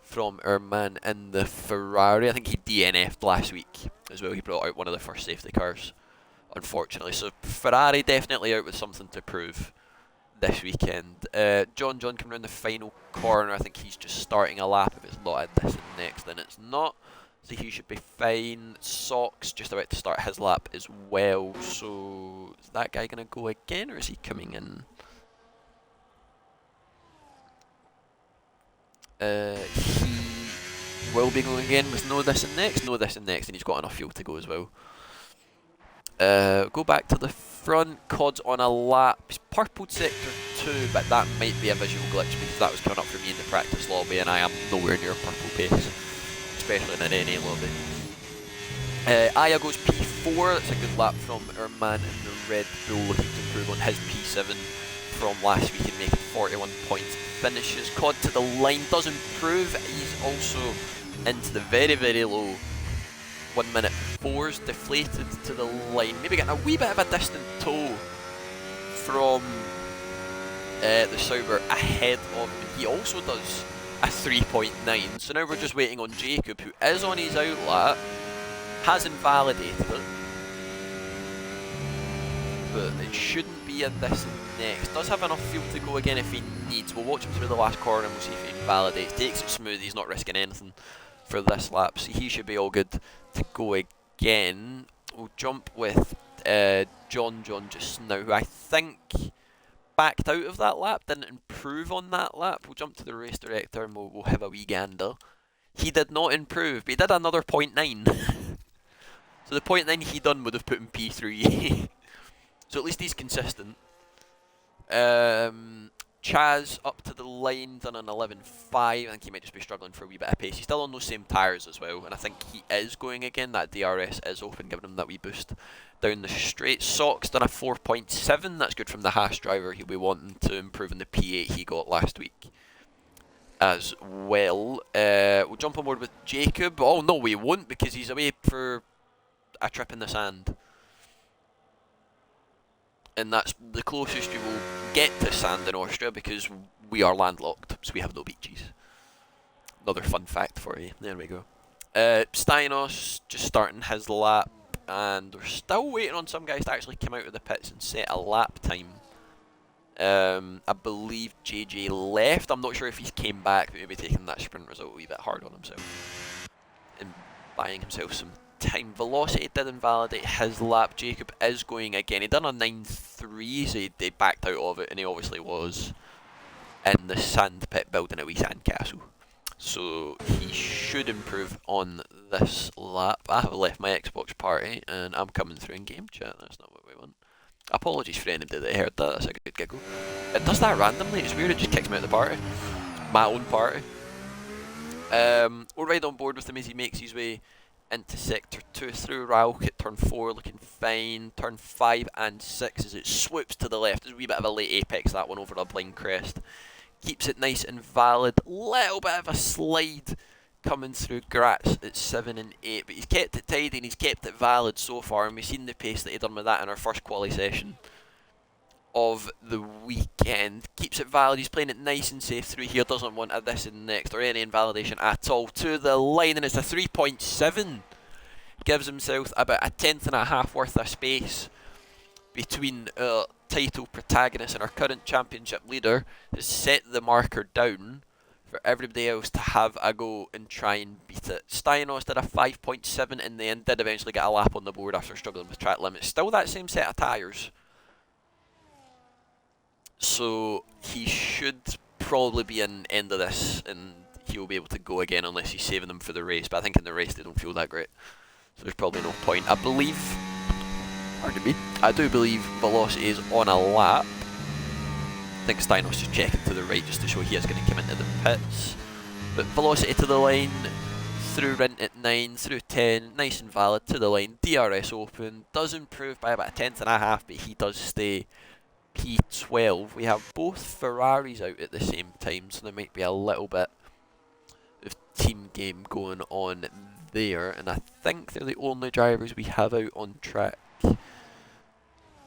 from our man in the Ferrari. I think he DNF'd last week as well. He brought out one of the first safety cars, unfortunately. So Ferrari definitely out with something to prove this weekend. John coming around the final corner. I think he's just starting a lap. If it's not at this and next, then it's not. So he should be fine. Socks just about to start his lap as well. So is that guy going to go again, or is he coming in? He will be going again with no this and next, and he's got enough fuel to go as well. Go back to the front. Cod's on a lap. He's purpled sector 2, but that might be a visual glitch because that was coming up for me in the practice lobby, and I am nowhere near purple pace, especially in an NA lobby. Aya goes P4. That's a good lap from our man in the Red Bull, looking to improve on his P7 from last week and making 41 points. Finishes Cod to the line, does improve. He's also into the very, very low 1 minute 4s, deflated to the line, maybe getting a wee bit of a distant toe from the Sauber ahead of him. He also does a 3.9, so now we're just waiting on Jacob, who is on his out lap, has invalidated it, but it shouldn't be a this and next. Does have enough fuel to go again if he needs. We'll watch him through the last corner and we'll see if he invalidates. Takes it smooth, he's not risking anything for this lap, so he should be all good to go again. We'll jump with John just now, who I think backed out of that lap, didn't improve on that lap. We'll jump to the race director and we'll have a wee gander. He did not improve, but he did another 0.9. So the 0.9 he done would have put him P3. So at least he's consistent. Chaz up to the line, done an 11.5. I think he might just be struggling for a wee bit of pace. He's still on those same tyres as well, and I think he is going again. That DRS is open, giving him that wee boost down the straight. Socks done a 4.7. That's good from the Haas driver. He'll be wanting to improve on the P8 he got last week as well. We'll jump on board with Jacob. Oh no, we won't, because he's away for a trip in the sand. And that's the closest you will get to sand in Austria, because we are landlocked, so we have no beaches. Another fun fact for you. There we go. Steinos just starting his lap, and we're still waiting on some guys to actually come out of the pits and set a lap time. I believe JJ left. I'm not sure if he came back, but maybe taking that sprint result a wee bit hard on himself and buying himself some time. Velocity did invalidate his lap. Jacob is going again. He done a 9.3, so he backed out of it, and he obviously was in the sand pit building a wee sand castle. So he should improve on this lap. I have left my Xbox party, and I'm coming through in game chat. That's not what we want. Apologies for anybody that heard that. That's a good giggle. It does that randomly. It's weird. It just kicks me out of the party. My own party. We'll ride on board with him as he makes his way into sector 2 through Rauk at turn 4, looking fine. Turn 5 and 6 as it swoops to the left. There's a wee bit of a late apex, that one, over a blind crest. Keeps it nice and valid. Little bit of a slide coming through Graz at 7 and 8, but he's kept it tidy and he's kept it valid so far, and we've seen the pace that he done with that in our first quali session of the weekend. Keeps it valid, he's playing it nice and safe through here, doesn't want a this and next or any invalidation at all. To the line, and it's a 3.7. Gives himself about a tenth and a half worth of space between title protagonist and our current championship leader. Has set the marker down for everybody else to have a go and try and beat it. Steinos did a 5.7 in the end, did eventually get a lap on the board after struggling with track limits. Still that same set of tyres. So he should probably be in end of this, and he'll be able to go again unless he's saving them for the race. But I think in the race they don't feel that great, so there's probably no point. I believe, pardon me, I do believe Velocity is on a lap. I think Steinos just checking to the right just to show he is going to come into the pits. But Velocity to the line, through Rint at 9, through 10, nice and valid to the line. DRS open, does improve by about a tenth and a half, but he does stay P12. We have both Ferraris out at the same time, so there might be a little bit of team game going on there, and I think they're the only drivers we have out on track.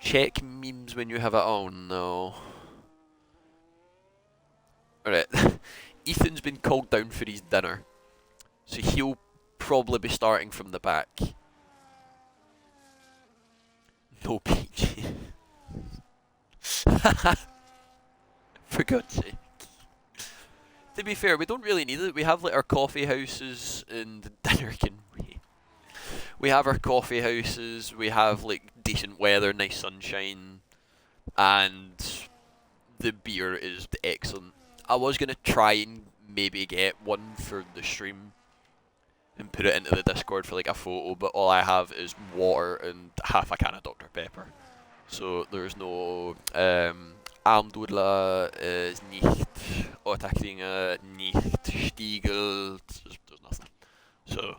Check memes when you have it. Oh no. Alright, Ethan's been called down for his dinner, so he'll probably be starting from the back. No PG. For God's sake. To be fair, we don't really need it. We have like our coffee houses and dinner can wait. We have our coffee houses, we have like decent weather, nice sunshine, and the beer is excellent. I was going to try and maybe get one for the stream and put it into the Discord for like a photo, but all I have is water and half a can of Dr. Pepper. So there's no Almdudler is nicht, Ottakringe nicht, Stiegel, there's nothing. So,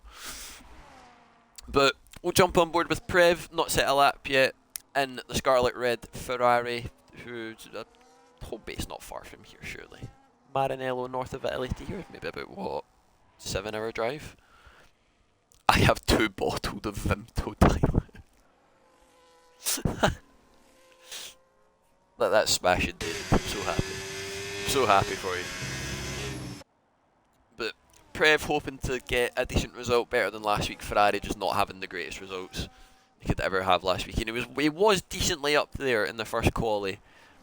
but we'll jump on board with Prev, not set a lap yet, in the Scarlet Red Ferrari, who's home base not far from here surely. Maranello, north of Italy to here, maybe about what, 7-hour drive? I have 2 bottled of Vimto Thailand. Let that smash it, David. I'm so happy. I'm so happy for you. But Prev hoping to get a decent result, better than last week. Ferrari just not having the greatest results he could ever have last week. And he was decently up there in the first quali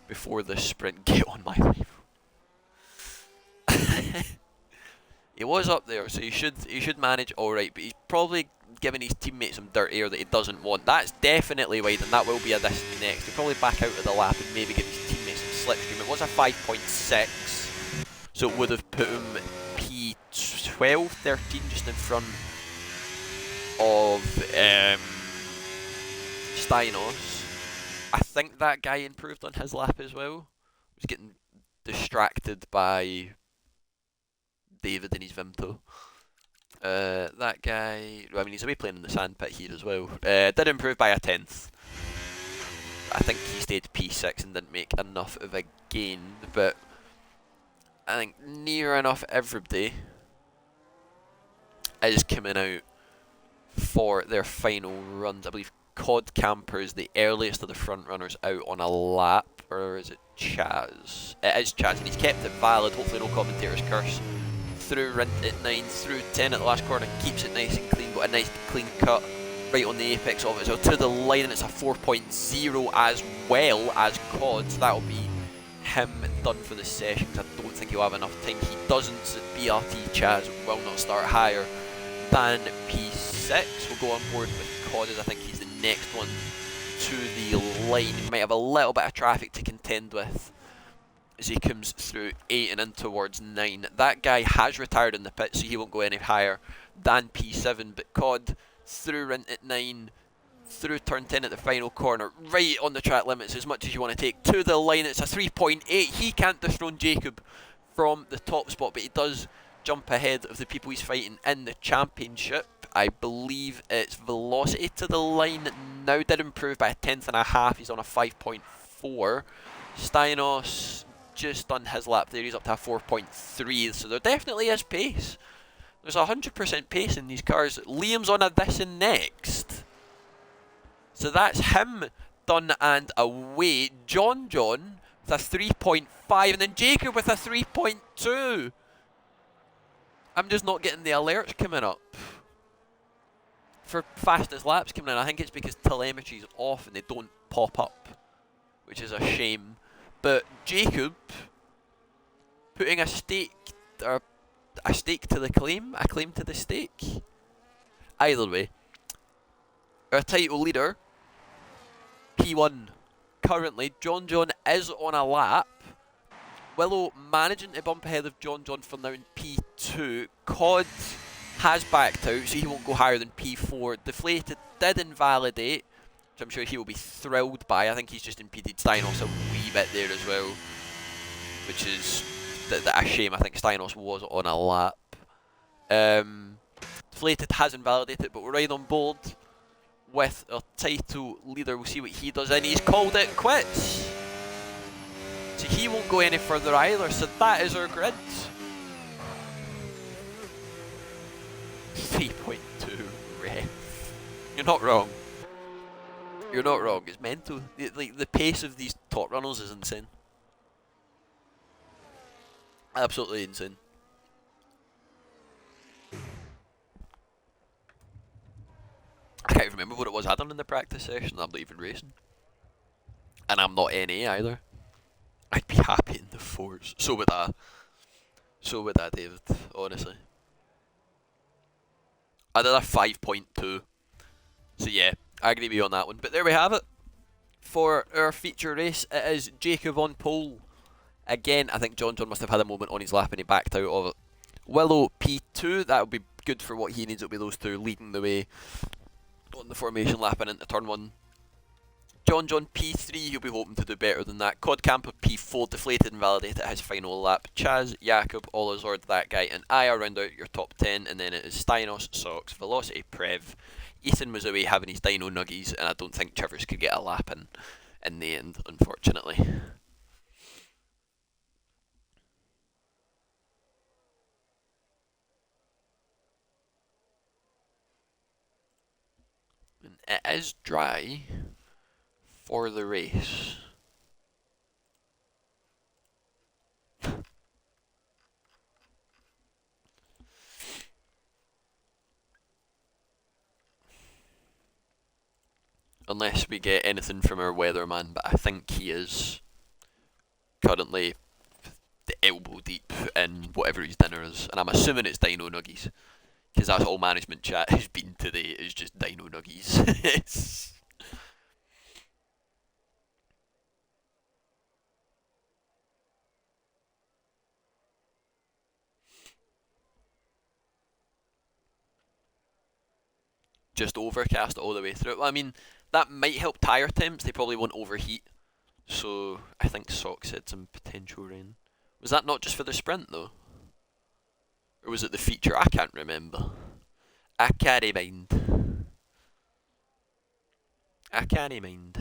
before the sprint. Get on my life. He was up there, so he should manage alright, but he's probably giving his teammates some dirt air that he doesn't want. That's definitely wide, and that will be a distance next. He'll probably back out of the lap and maybe give his teammates some slipstream. It was a 5.6, so it would have put him P12, 13, just in front of Steinos. I think that guy improved on his lap as well. He was getting distracted by David and his Vimto. That guy, I mean, he's away playing in the sandpit here as well. Did improve by a tenth. I think he stayed P6 and didn't make enough of a gain, but I think near enough everybody is coming out for their final runs. I believe Cod Camper is the earliest of the front runners out on a lap, or is it Chaz? It is Chaz, and he's kept it valid. Hopefully no commentator's curse. Through Rint at 9, through 10 at the last corner, keeps it nice and clean, got a nice clean cut right on the apex of it, so to the line, and it's a 4.0 as well as Cod, so that'll be him done for the session, because I don't think he'll have enough time. He doesn't, so BRT Chaz will not start higher than P6. We'll go on board with Cod, as I think he's the next one to the line. He might have a little bit of traffic to contend with as he comes through 8 and in towards 9. That guy has retired in the pit, so he won't go any higher than P7, but Cod through Rint at 9, through turn 10 at the final corner, right on the track limits as much as you want to take, to the line. It's a 3.8. He can't dethrone Jacob from the top spot, but he does jump ahead of the people he's fighting in the championship. I believe it's Velocity to the line now, did improve by a tenth and a half. He's on a 5.4. Steinos just done his lap there, he's up to a 4.3, so there definitely is pace. There's 100% pace in these cars. Liam's on a this and next, so that's him done and away. John with a 3.5, and then Jacob with a 3.2. I'm just not getting the alerts coming up for fastest laps coming in. I think it's because telemetry's off and they don't pop up, which is a shame. But Jacob putting a stake to the claim, a claim to the stake. Either way, our title leader, P1 currently. John is on a lap. Willow managing to bump ahead of John for now in P2. Cod has backed out, so he won't go higher than P4. Deflated did invalidate, which I'm sure he will be thrilled by. I think he's just impeded Steinos a wee bit there as well, which is a shame. I think Steinos was on a lap. Deflated hasn't validated it, but we're right on board with our title leader. We'll see what he does, and he's called it quits. So he won't go any further either, so that is our grid. 3.2 ref. You're not wrong. You're not wrong. It's mental. Like, the pace of these top runners is insane. Absolutely insane. I can't remember what it was I done in the practice session. I'm not even racing. And I'm not NA either. I'd be happy in the fours. So would I. So would I, David, honestly. I did a 5.2. So yeah, I agree with you on that one. But there we have it. For our feature race, it is Jacob on pole. Again, I think John must have had a moment on his lap and he backed out of it. Willow P2, that would be good for what he needs. It'll be those two leading the way on the formation lap and into turn 1. John P3, he'll be hoping to do better than that. Cod Camper P4, deflated and validated at his final lap. Chaz, Jakob, Olazord, that guy, and I are round out your top 10, and then it is Steinos, Sox, Velocity, Prev. Ethan was away having his dino nuggies, and I don't think Chivers could get a lap in the end, unfortunately. And it is dry for the race. Unless we get anything from our weatherman, but I think he is currently the elbow deep in whatever his dinner is. And I'm assuming it's dino nuggies, because that's all management chat has been today, is just dino nuggies. Just overcast all the way through. Well, I mean, that might help tyre temps, they probably won't overheat. So, I think Sock said some potential rain. Was that not just for the sprint, though? Or was it the feature? I can't remember. I can't mind. I can't mind.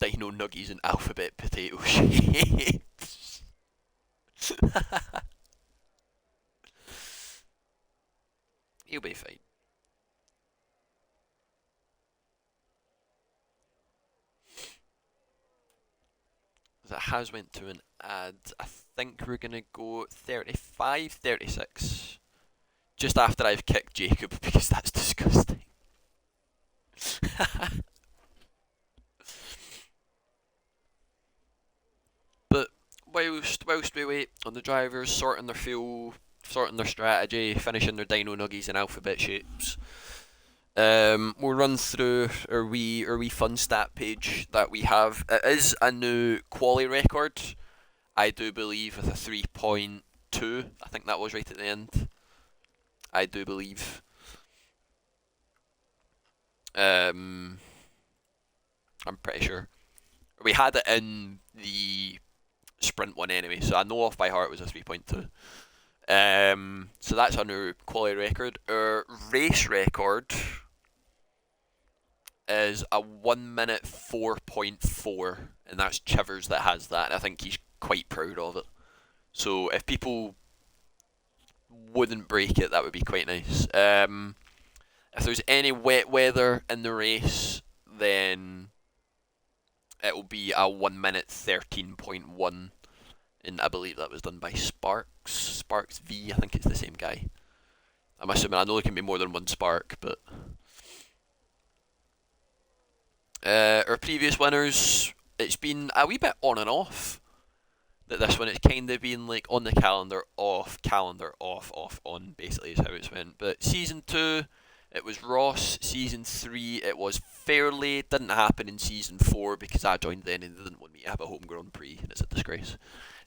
Dino nuggies and alphabet potato shapes. He'll be fine. That has went to an ad. I think we're going to go 35, 36. Just after I've kicked Jacob, because that's disgusting. But whilst we wait on the drivers sorting their fuel, sorting their strategy, finishing their dino nuggies and alphabet shapes, we'll run through our wee fun stat page that we have. It is a new quali record, I do believe, with a 3.2. I think that was right at the end. I do believe. I'm pretty sure. We had it in the sprint one anyway, so I know off by heart it was a 3.2. So that's our new quali record. Our race record is a 1 minute 4.4, and that's Chivers that has that, and I think he's quite proud of it. So if people wouldn't break it, that would be quite nice. If there's any wet weather in the race, then it will be a 1 minute 13.1, and I believe that was done by Sparks V. I think it's the same guy. I'm assuming, I know there can be more than one Spark, but our previous winners, it's been a wee bit on and off. That this one, it's kind of been like on the calendar, off, on, basically is how it's went. But season 2, it was Ross. Season 3, it was Fairley. Didn't happen in season 4 because I joined then and they didn't want me to have a home Grand Prix, and it's a disgrace.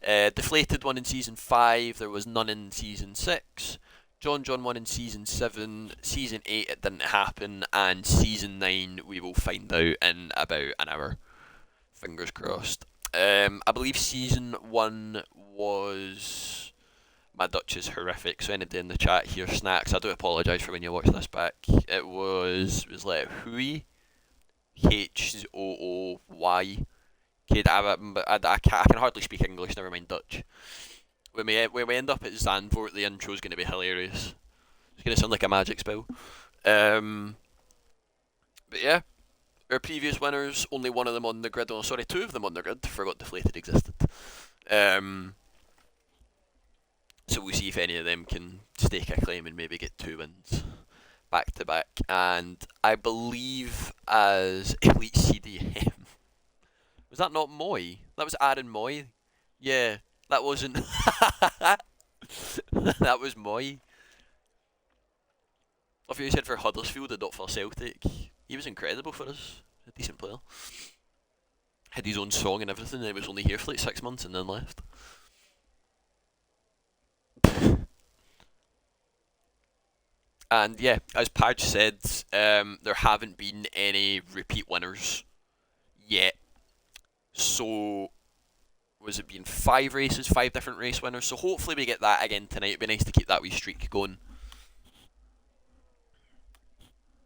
Deflated one in season 5. There was none in season 6. John won in season 7. Season 8, it didn't happen, and season 9 we will find out in about an hour. Fingers crossed. I believe season 1 was My Dutch is horrific, so anybody in the chat here snacks, I do apologise for when you watch this back. It was like Hui, Hooy. I can hardly speak English, never mind Dutch. When we end up at Zandvoort, the intro's going to be hilarious. It's going to sound like a magic spell. But yeah, our previous winners, only one of them on the grid. Oh, sorry, two of them on the grid. Forgot Deflated existed. So we'll see if any of them can stake a claim and maybe get 2 wins back to back. And I believe as Elite CDM, was that not Moy? That was Aaron Moy. Yeah, that wasn't. That was Moy. If you said for Huddersfield and not for Celtic, he was incredible for us. A decent player. Had his own song and everything, and he was only here for like 6 months and then left. And yeah, as Padge said, there haven't been any repeat winners yet. So, was it been 5 races, 5 different race winners? So hopefully we get that again tonight. It'd be nice to keep that wee streak going,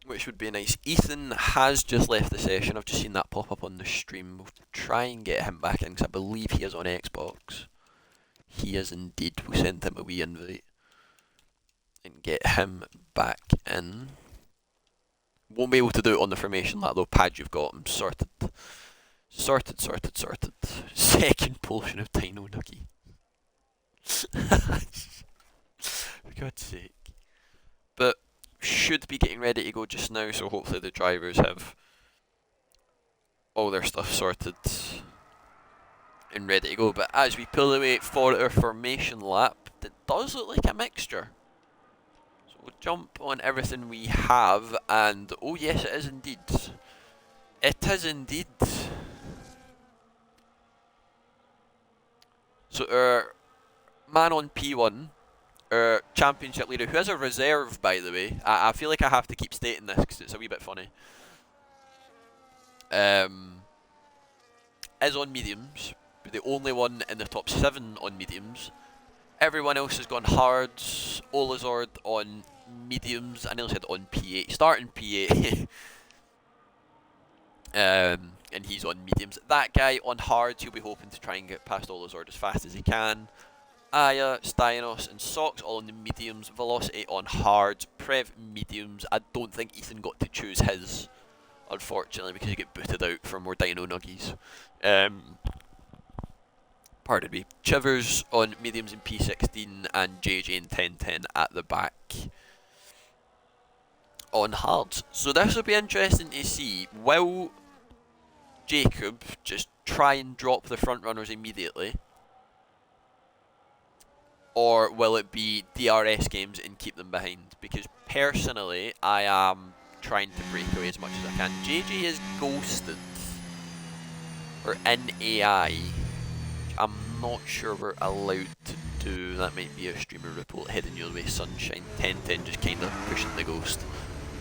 which would be nice. Ethan has just left the session. I've just seen that pop up on the stream. We'll try and get him back in because I believe he is on Xbox. He is indeed. We'll send him a wee invite and get him back in. Won't be able to do it on the formation lap though. Padge, you've got him sorted. Sorted. Second portion of Dino Nuggy. For God's sake. But should be getting ready to go just now, so hopefully the drivers have all their stuff sorted and ready to go. But as we pull away for our formation lap, it does look like a mixture. So we'll jump on everything we have, and oh yes, it is indeed. It is indeed. So our man on P1, our championship leader, who has a reserve by the way, I feel like I have to keep stating this because it's a wee bit funny, is on mediums. We're the only one in the top 7 on mediums. Everyone else has gone hards. Olazord on mediums. I nearly said on P8. Starting P8. And he's on mediums. That guy on hards, he'll be hoping to try and get past Olazord as fast as he can. Aya, Styanos, and Sox all on the mediums. Velocity on hards. Prev mediums. I don't think Ethan got to choose his, unfortunately, because he got booted out for more Dino Nuggies. Pardon me. Chivers on mediums in P16 and JJ in 1010 at the back on hards. So this will be interesting to see. Will Jacob just try and drop the front runners immediately, or will it be DRS games and keep them behind? Because personally, I am trying to break away as much as I can. JJ is ghosted, or in AI. I'm not sure we're allowed to do. That might be a streamer report heading your way, Sunshine. 1010 just kind of pushing the ghost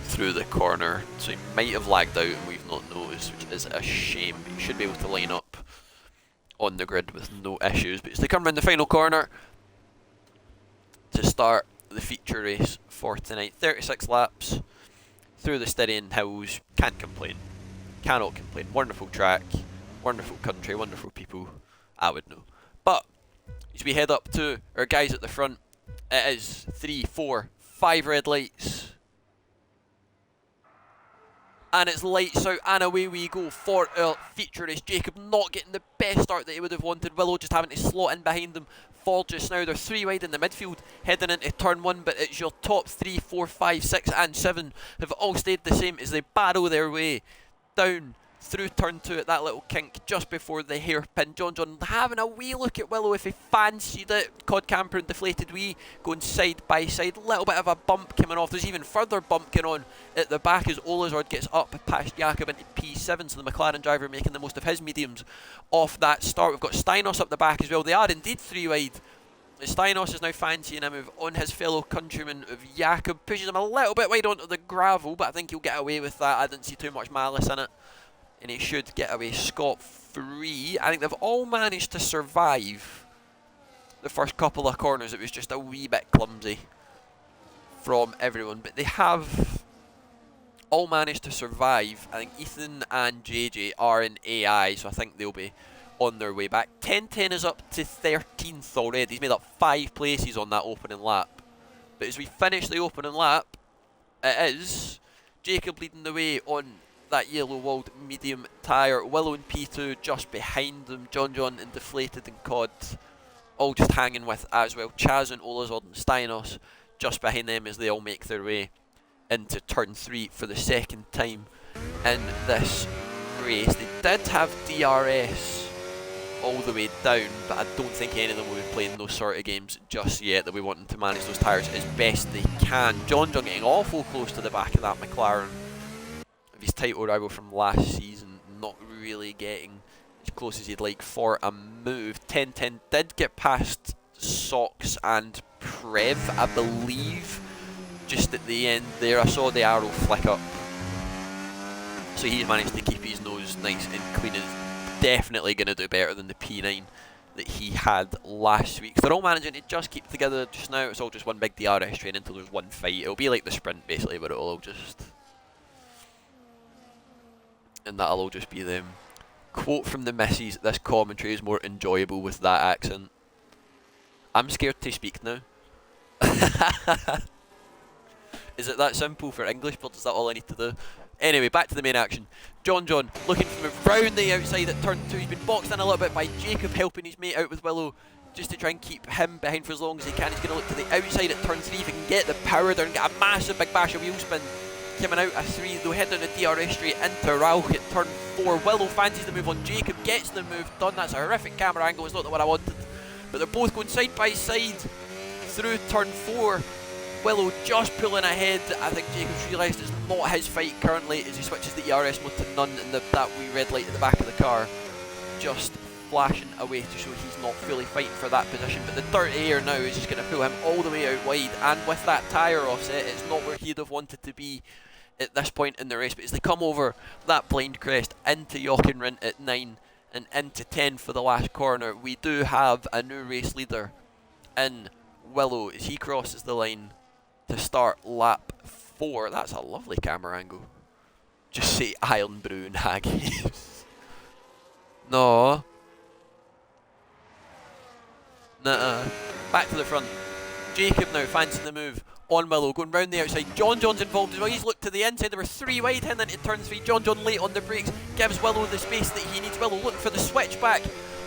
through the corner, so he might have lagged out and we've not noticed, which is a shame. But he should be able to line up on the grid with no issues. But as they come around the final corner to start the feature race for tonight, 36 laps through the Styrian Hills. Can't complain. Cannot complain. Wonderful track, wonderful country, wonderful people. I would know. But as we head up to our guys at the front, it is 3, 4, 5 red lights. And it's lights out, and away we go for our feature race. Jacob not getting the best start that he would have wanted. Willow just having to slot in behind them. Fall just now. They're 3 wide in the midfield heading into turn 1, but it's your top 3, 4, 5, 6 and 7 have all stayed the same as they barrel their way down through turn 2 at that little kink just before the hairpin. John having a wee look at Willow if he fancied it. Cod Camper and DeflatedWee going side by side. Little bit of a bump coming off. There's even further bump going on at the back as Olazord gets up past Jakob into P7. So the McLaren driver making the most of his mediums off that start. We've got Styanos up the back as well. They are indeed 3 wide. Styanos is now fancying a move on his fellow countryman of Jakob. Pushes him a little bit wide onto the gravel, but I think he'll get away with that. I didn't see too much malice in it, and he should get away scot-free. I think they've all managed to survive the first couple of corners it was just a wee bit clumsy from everyone, but they have all managed to survive. I think Ethan and JJ are in AI, so I think they'll be on their way back. 10-10 is up to 13th already. He's made up 5 places on that opening lap. But as we finish the opening lap, it is Jacob leading the way on that yellow-walled medium tyre. Willow and P2 just behind them. John and Deflated and Cod all just hanging with as well. Chaz and Olazod and Steinos just behind them as they all make their way into turn 3 for the second time in this race. They did have DRS all the way down, but I don't think any of them will be playing those sort of games just yet. They'll be wanting to manage those tyres as best they can. John getting awful close to the back of that McLaren of his title rival from last season, not really getting as close as he'd like for a move. 10-10 did get past Socks and Prev, I believe, just at the end there. I saw the arrow flick up, so he's managed to keep his nose nice and clean, and definitely going to do better than the P9 that he had last week. They're all managing to just keep together just now. It's all just one big DRS train until there's one fight. It'll be like the sprint basically, but it'll all just... and that'll all just be them. Quote from the missus: "This commentary is more enjoyable with that accent." I'm scared to speak now. Is it that simple for English, but is that all I need to do? Anyway, back to the main action. John looking to move round the outside at turn 2. He's been boxed in a little bit by Jacob, helping his mate out with Willow just to try and keep him behind for as long as he can. He's going to look to the outside at turn 3 if he can get the power there and get a massive big bash of wheel spin. Coming out a 3, they'll head down the DRS straight into Rauch at turn 4. Willow fancies the move on Jacob, gets the move done. That's a horrific camera angle, it's not the one I wanted. But they're both going side by side through turn 4. Willow just pulling ahead. I think Jacob's realised it's not his fight currently as he switches the ERS mode to none, and that wee red light at the back of the car just flashing away to show he's not fully fighting for that position. But the dirty air now is just going to pull him all the way out wide, and with that tyre offset, it's not where he'd have wanted to be at this point in the race. But as they come over that blind crest into Jochen at 9 and into 10 for the last corner, we do have a new race leader in Willow as he crosses the line to start lap 4. That's a lovely camera angle. Just say Iron Brew Haggis. No. Nuh-uh. Back to the front. Jacob now fancying the move on Willow, going round the outside. John's involved as well. He's looked to the inside. There were 3 wide heading into turn 3. John late on the brakes gives Willow the space that he needs. Willow looking for the switchback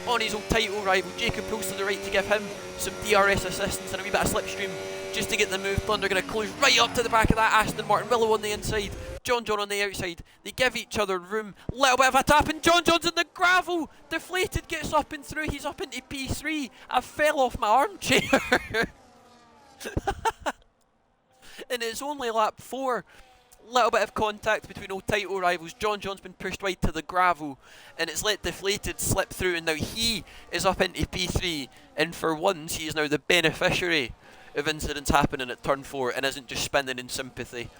on his old title rival. Jacob pulls to the right to give him some DRS assistance and a wee bit of slipstream just to get the move done. They're going to close right up to the back of that Aston Martin. Willow on the inside, John on the outside. They give each other room. Little bit of a tap and John's in the gravel. Deflated gets up and through. He's up into P3. I fell off my armchair. And it's only lap 4. Little bit of contact between old title rivals. John's been pushed wide to the gravel and it's let Deflated slip through, and now he is up into P3, and for once he is now the beneficiary of incidents happening at turn 4 and isn't just spinning in sympathy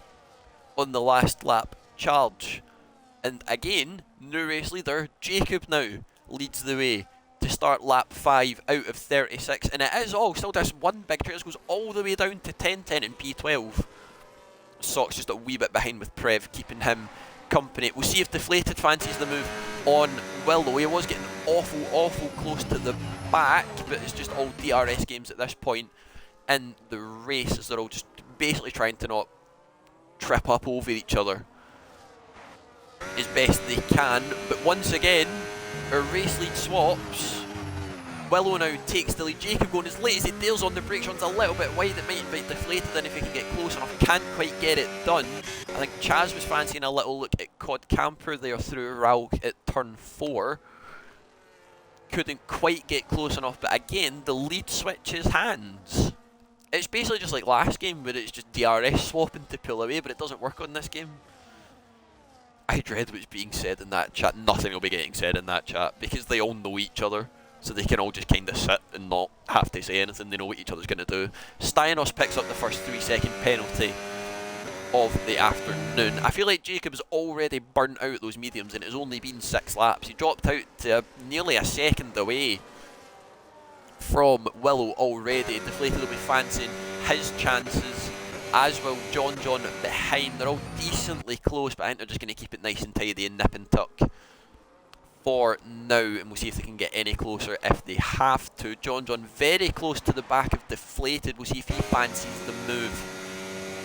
on the last lap charge. And again, new race leader Jacob now leads the way to start lap 5 out of 36, and it is all still just one big trail. This goes all the way down to 10-10 in P12. Sock's just a wee bit behind with Prev, keeping him company. We'll see if Deflated fancies the move on Willow. He was getting awful close to the back, but it's just all DRS games at this point in the race, as they're all just basically trying to not trip up over each other as best they can. But once again, our race lead swaps. Willow now takes the lead. Jacob going as late as he deals on the brakes, runs a little bit wide. It might invite Deflated in if he can get close enough. Can't quite get it done. I think Chaz was fancying a little look at Cod Camper there through Rauch at turn 4. Couldn't quite get close enough, but again, the lead switches hands. It's basically just like last game, where it's just DRS swapping to pull away, but it doesn't work on this game. I dread what's being said in that chat. Nothing will be getting said in that chat, because they all know each other. So they can all just kind of sit and not have to say anything. They know what each other's going to do. Steinos picks up the first 3-second penalty of the afternoon. I feel like Jacob's already burnt out those mediums, and it's only been 6 laps. He dropped out to nearly a second away from Willow already. Deflated will be fancying his chances, as will John behind. They're all decently close, but I think they're just going to keep it nice and tidy and nip and tuck for now, and we'll see if they can get any closer if they have to. John very close to the back of Deflated. We'll see if he fancies the move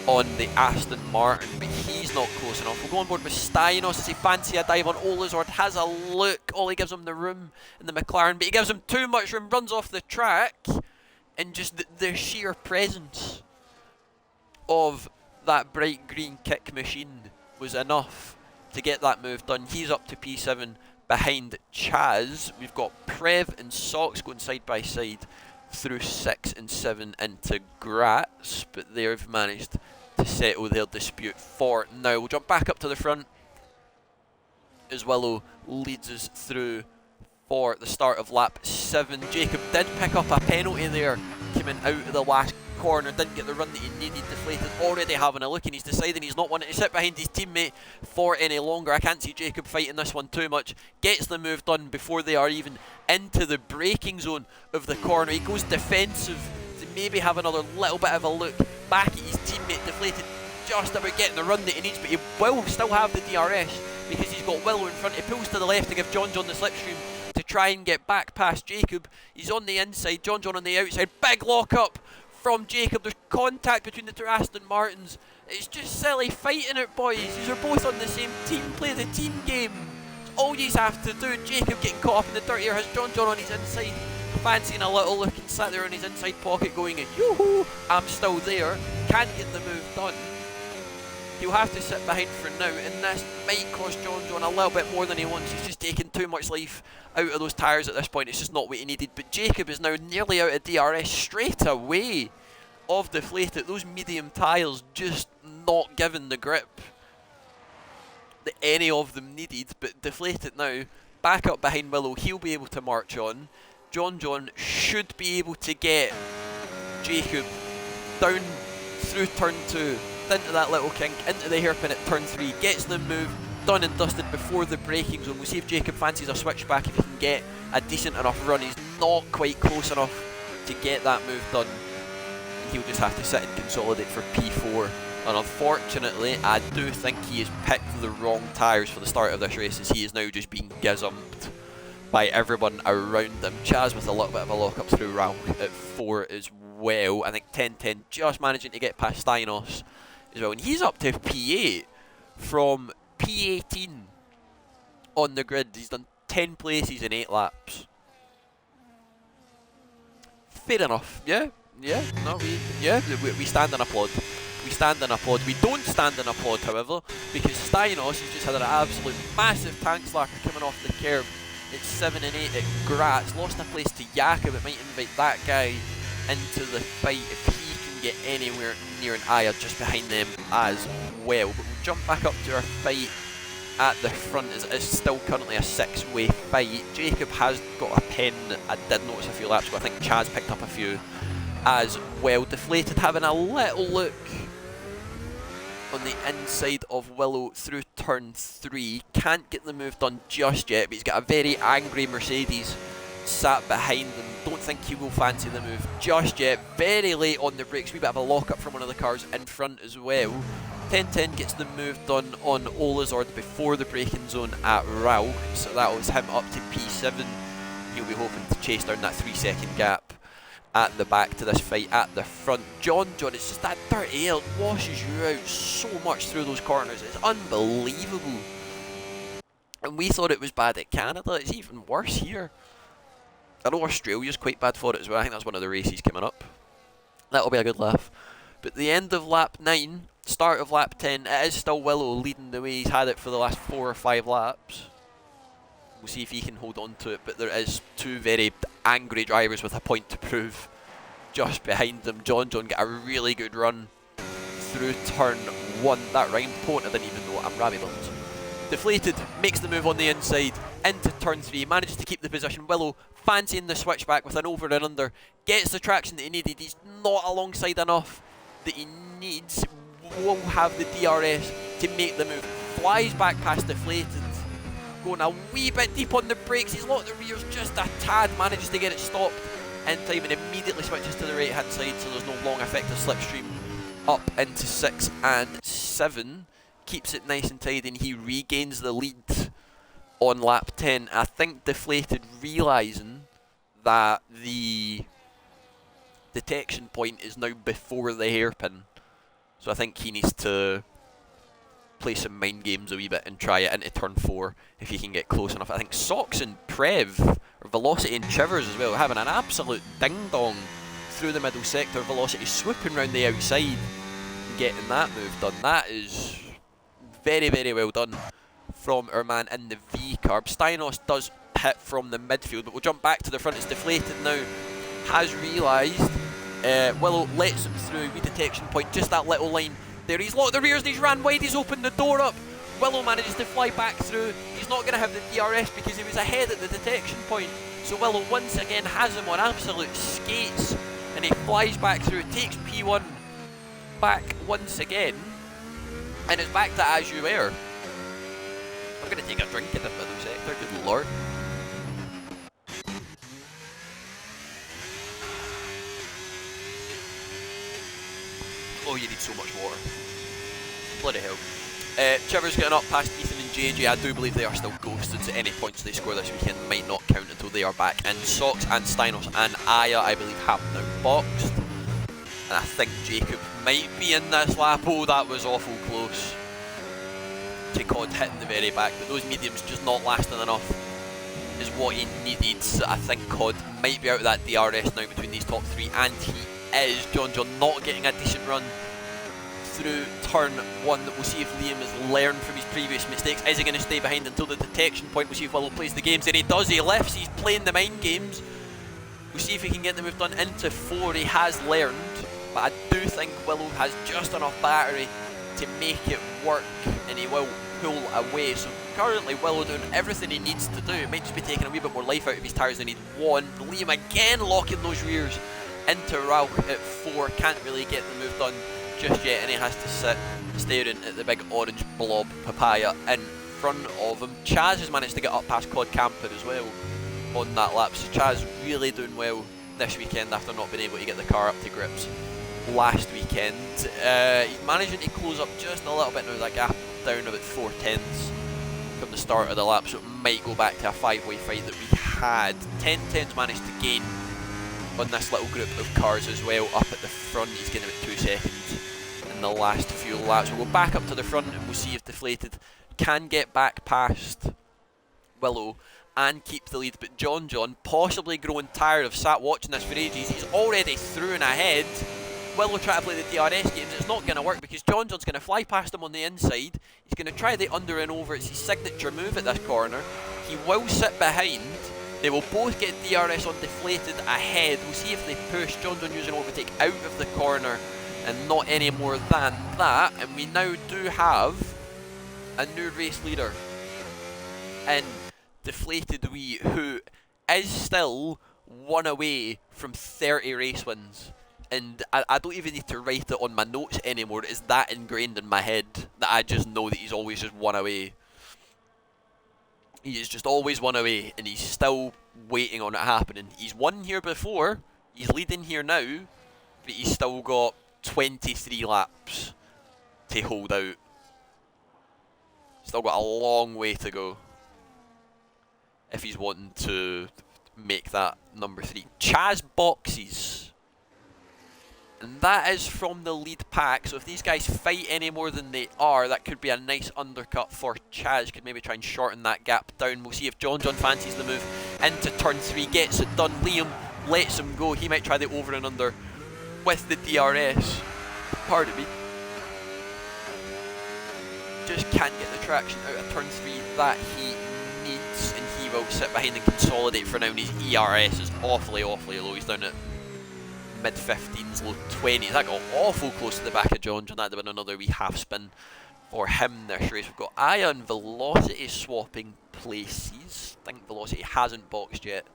on the Aston Martin, but he's not close enough. We'll go on board with Steinos as he fancy a dive on Olazord, has a look. Ollie gives him the room in the McLaren, but he gives him too much room, runs off the track, and just the sheer presence of that bright green kick machine was enough to get that move done. He's up to P7 behind Chaz. We've got Prev and Sox going side by side through 6 and 7 into Graz, but they've managed to settle their dispute for now. We'll jump back up to the front as Willow leads us through for the start of lap 7. Jacob did pick up a penalty there, coming out of the last corner, didn't get the run that he needed. Deflated already having a look, and he's deciding he's not wanting to sit behind his teammate for any longer. I can't see Jacob fighting this one too much. Gets the move done before they are even into the braking zone of the corner. He goes defensive to maybe have another little bit of a look back at his teammate. Deflated just about getting the run that he needs, but he will still have the DRS because he's got Willow in front. He pulls to the left to give John the slipstream to try and get back past Jacob. He's on the inside, John on the outside. Big lock up from Jacob. There's contact between the two Aston Martins. It's just silly fighting it, boys. These are both on the same team. Play the team game. It's all you have to do. Jacob getting caught up in the dirt here has John on his inside, fancying a little look and sat there in his inside pocket going, yoo-hoo, I'm still there. Can't get the move done. He'll have to sit behind for now, and this might cost John a little bit more than he wants. He's just taking too much life out of those tyres at this point. It's just not what he needed. But Jacob is now nearly out of DRS straight away of Deflated. Those medium tyres just not giving the grip that any of them needed. But Deflated now back up behind Willow. He'll be able to march on. John should be able to get Jacob down through turn 2. Into that little kink, into the hairpin at turn 3, gets the move done and dusted before the braking zone. We'll see if Jacob fancies a switchback, if he can get a decent enough run. He's not quite close enough to get that move done. He'll just have to sit and consolidate for P4. And unfortunately, I do think he has picked the wrong tyres for the start of this race, as he is now just being gizzumped by everyone around him. Chaz with a little bit of a lock up through Ralph at 4 as well. I think 10-10 just managing to get past Steinos as well, and he's up to P8 from P18 on the grid. He's done 10 places in 8 laps. Fair enough. Yeah, we stand and applaud. We stand and applaud. We don't stand and applaud, however, because Steinos has just had an absolute massive tank slacker coming off the curb. It's 7 and 8 at Graz. Lost a place to Jakob. It might invite that guy into the fight if he can get anywhere near an Aya just behind them as well. But we'll jump back up to our fight at the front, as it is still currently a 6-way fight. Jacob has got a pen. I did notice a few laps, but I think Chaz picked up a few as well. Deflated having a little look on the inside of Willow through turn 3. Can't get the move done just yet, but he's got a very angry Mercedes sat behind him. Don't think he will fancy the move just yet. Very late on the brakes. Wee bit of a lock up from one of the cars in front as well. 10-10 gets the move done on Olazord before the braking zone at Rauch, so that was him up to P7. He'll be hoping to chase down that 3-second gap at the back to this fight at the front. John, it's just that dirty air washes you out so much through those corners. It's unbelievable. And we thought it was bad at Canada. It's even worse here. I know Australia's quite bad for it as well. I think that's one of the races coming up. That'll be a good laugh. But the end of lap 9, start of lap 10, it is still Willow leading the way. He's had it for the last 4 or 5 laps. We'll see if he can hold on to it, but there is 2 very angry drivers with a point to prove just behind them. John get a really good run through turn 1. That rhymed point, I didn't even know it. I'm Rabbi Buns. Deflated, makes the move on the inside into turn 3, manages to keep the position. Willow fancying the switchback with an over and under, gets the traction that he needed. He's not alongside enough that he needs. Will have the DRS to make the move. Flies back past Deflated, going a wee bit deep on the brakes. He's locked the rears just a tad, manages to get it stopped in time and immediately switches to the right hand side, so there's no long effective slipstream up into 6 and 7. Keeps it nice and tidy, and he regains the lead on lap 10. I think Deflated realising that the detection point is now before the hairpin, so I think he needs to play some mind games a wee bit and try it into turn 4 if he can get close enough. I think Sox and Prev, or Velocity and Chivers as well, having an absolute ding-dong through the middle sector. Velocity swooping round the outside and getting that move done. That is very, very well done from our man in the V-carb. Steinos does pit from the midfield, but we'll jump back to the front. It's Deflated now. Has realised Willow lets him through. Wee detection point, just that little line there. He's locked the rears and he's ran wide. He's opened the door up. Willow manages to fly back through. He's not going to have the DRS because he was ahead at the detection point. So Willow once again has him on absolute skates, and he flies back through, takes P1 back once again, and it's back to as you were. I'm going to take a drink in this middle sector, good lord. Oh, you need so much water. Bloody hell. Chivers getting up past Ethan and JJ. I do believe they are still ghosted, so any points they score this weekend might not count until they are back. And Sox and Steinos and Aya, I believe, have now boxed. And I think Jacob might be in this lap. Oh, that was awful close. Cod hitting the very back, but those mediums just not lasting enough is what he needed. So I think Cod might be out of that DRS now between these top 3, and he is. John not getting a decent run through turn 1. We'll see if Liam has learned from his previous mistakes. Is he going to stay behind until the detection point? We'll see if Willow plays the games, and he does. He lifts, he's playing the mind games. We'll see if he can get the move done into 4. He has learned, but I do think Willow has just enough battery to make it work, and he will pull away. So currently Willow doing everything he needs to do. It might just be taking a wee bit more life out of his tyres than he'd want. Liam again locking those rears into Ralph at 4. Can't really get the move done just yet, and he has to sit staring at the big orange blob papaya in front of him. Chaz has managed to get up past Cod Camper as well on that lap, so Chaz really doing well this weekend after not being able to get the car up to grips last weekend. He's managing to close up just a little bit now, that gap down about 4/10 from the start of the lap, so it might go back to a 5-way fight that we had. 10/10's managed to gain on this little group of cars as well. Up at the front, he's getting about 2 seconds in the last few laps. We'll go back up to the front and we'll see if Deflated can get back past Willow and keep the lead. But John, possibly growing tired of sat watching this for ages, he's already through and ahead. Willow try to play the DRS games. It's not going to work because John's going to fly past him on the inside. He's going to try the under and over. It's his signature move at this corner. He will sit behind. They will both get DRS on Deflated ahead. We'll see if they push. John's using overtake out of the corner and not any more than that. And we now do have a new race leader in DeflatedWee, who is still 1 away from 30 race wins. And I don't even need to write it on my notes anymore. It's that ingrained in my head that I just know that he's always just 1 away. He is just always 1 away, and he's still waiting on it happening. He's won here before, he's leading here now, but he's still got 23 laps to hold out. Still got a long way to go if he's wanting to make that number 3. Chaz boxes. And that is from the lead pack, so if these guys fight any more than they are, that could be a nice undercut for Chaz. Could maybe try and shorten that gap down. We'll see if John fancies the move into turn 3, gets it done. Liam lets him go. He might try the over and under with the DRS. Pardon me. Just can't get the traction out of turn 3 that he needs, and he will sit behind and consolidate for now. And his ERS is awfully low. He's down at mid-15s, low 20s. That got awful close to the back of John. That'd have been another wee half spin for him this race. We've got Aya and Velocity swapping places. I think Velocity hasn't boxed yet,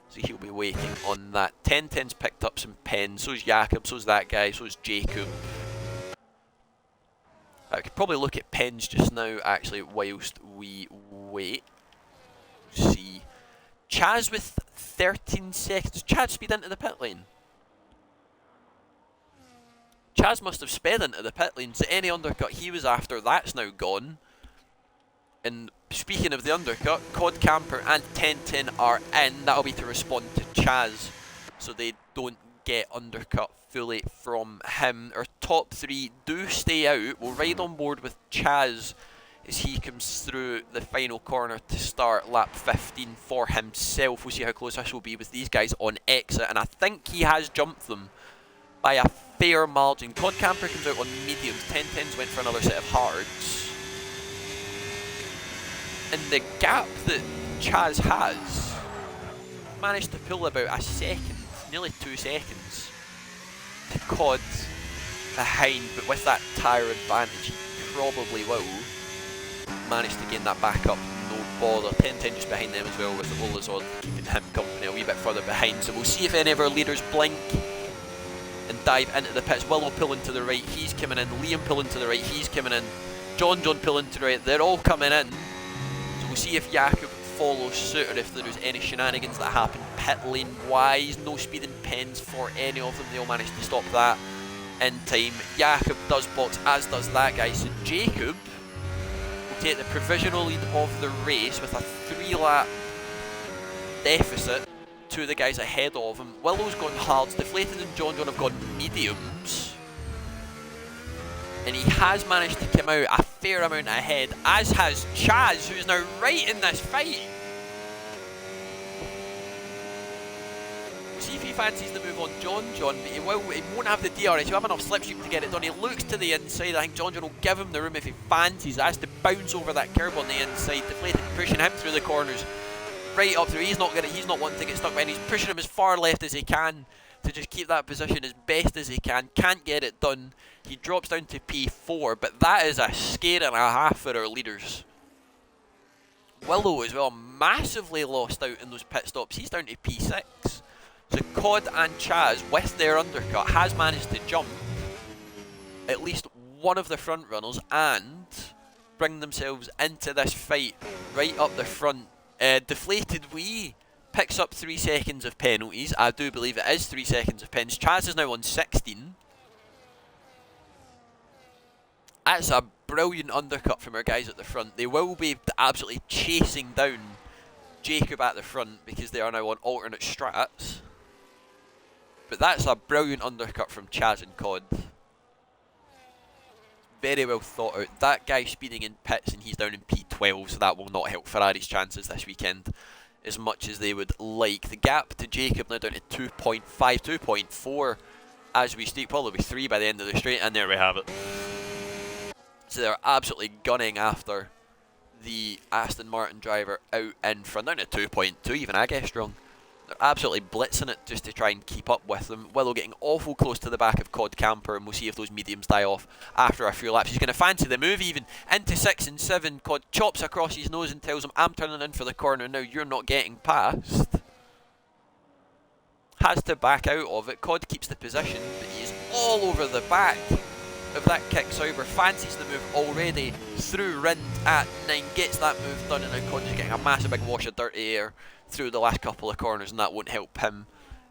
so he'll be waiting on that. 10/10's picked up some pens. So's Jakob, so's that guy, so's Jacob. I could probably look at pens just now, actually, whilst we wait. See. Chaz with 13 seconds. Chaz speed into the pit lane. Chaz must have sped into the pit lane, so any undercut he was after, that's now gone. And speaking of the undercut, Cod Camper and 1010 are in. That'll be to respond to Chaz, so they don't get undercut fully from him. Our top three do stay out. We'll ride on board with Chaz as he comes through the final corner to start lap 15 for himself. We'll see how close this will be with these guys on exit, and I think he has jumped them by a fair margin. Cod Camper comes out on mediums, 1010s went for another set of hards. And the gap that Chaz has managed to pull about a second, nearly 2 seconds, to Cod behind, but with that tyre advantage he probably will manage to gain that back up, no bother. 1010 just behind them as well, with Olazon keeping him company a wee bit further behind. So we'll see if any of our leaders blink and dive into the pits. Willow pulling to the right, he's coming in. Liam pulling to the right, he's coming in. John pulling to the right, they're all coming in. We'll see if Jakob follows suit or if there's any shenanigans that happen pit lane wise. No speeding pens for any of them. They'll manage to stop that in time. Jakob does box, as does that guy. So Jacob will take the provisional lead of the race with a 3-lap deficit to the guys ahead of him. Willow's gone hards. Deflated and John have gone mediums. And he has managed to come out a fair amount ahead, as has Chaz, who's now right in this fight. We'll see if he fancies the move on John, but he won't have the DRS. He'll have enough slipstream to get it done. He looks to the inside. I think John will give him the room if he fancies. Has to bounce over that curb on the inside. Deflated, pushing him through the corners, right up through. He's not wanting to get stuck behind. He's pushing him as far left as he can to just keep that position as best as he can. Can't get it done. He drops down to P4, but that is a scare and a half for our leaders. Willow as well, massively lost out in those pit stops. He's down to P6. So Cod and Chaz, with their undercut, has managed to jump at least one of the front runners and bring themselves into this fight right up the front. DeflatedWee picks up 3 seconds of penalties. I do believe it is 3 seconds of pens. Chaz is now on 16. That's a brilliant undercut from our guys at the front. They will be absolutely chasing down Jacob at the front because they are now on alternate strats. But that's a brilliant undercut from Chaz and Cod. Very well thought out. That guy speeding in pits and he's down in P12, so that will not help Ferrari's chances this weekend as much as they would like. The gap to Jacob now down to 2.5, 2.4 as we speak. Probably 3 by the end of the straight, and there we have it. So they're absolutely gunning after the Aston Martin driver out in front, down to 2.2 even, I guess wrong. They're absolutely blitzing it just to try and keep up with them. Willow getting awful close to the back of Cod Camper, and we'll see if those mediums die off after a few laps. He's going to fancy the move even into 6 and 7. Cod chops across his nose and tells him, I'm turning in for the corner now, you're not getting past. Has to back out of it. Cod keeps the position, but he's all over the back of that kick. Sauber fancies the move already through Rind at 9, gets that move done, and now Cod is getting a massive big wash of dirty air through the last couple of corners, and that won't help him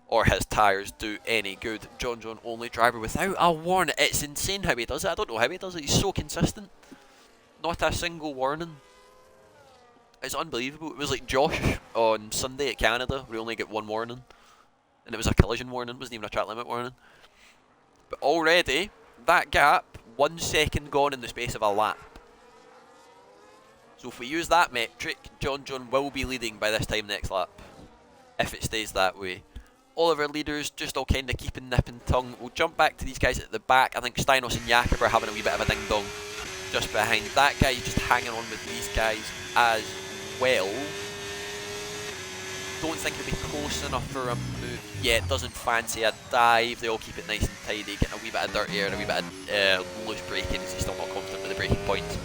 or his tyres do any good. John only driver without a warning. It's insane how he does it. I don't know how he does it. He's so consistent. Not a single warning. It's unbelievable. It was like Josh on Sunday at Canada, where he only get 1 warning, and it was a collision warning, wasn't even a track limit warning. But already that gap, 1 second gone in the space of a lap. So if we use that metric, John will be leading by this time next lap, if it stays that way. All of our leaders just all kind of keeping nip and tongue. We'll jump back to these guys at the back. I think Steinos and Jakob are having a wee bit of a ding dong just behind. That guy just hanging on with these guys as well. Don't think it'll be close enough for a move yet. Doesn't fancy a dive. They all keep it nice and tidy, getting a wee bit of dirt air and a wee bit of loose braking as he's still not confident with the braking points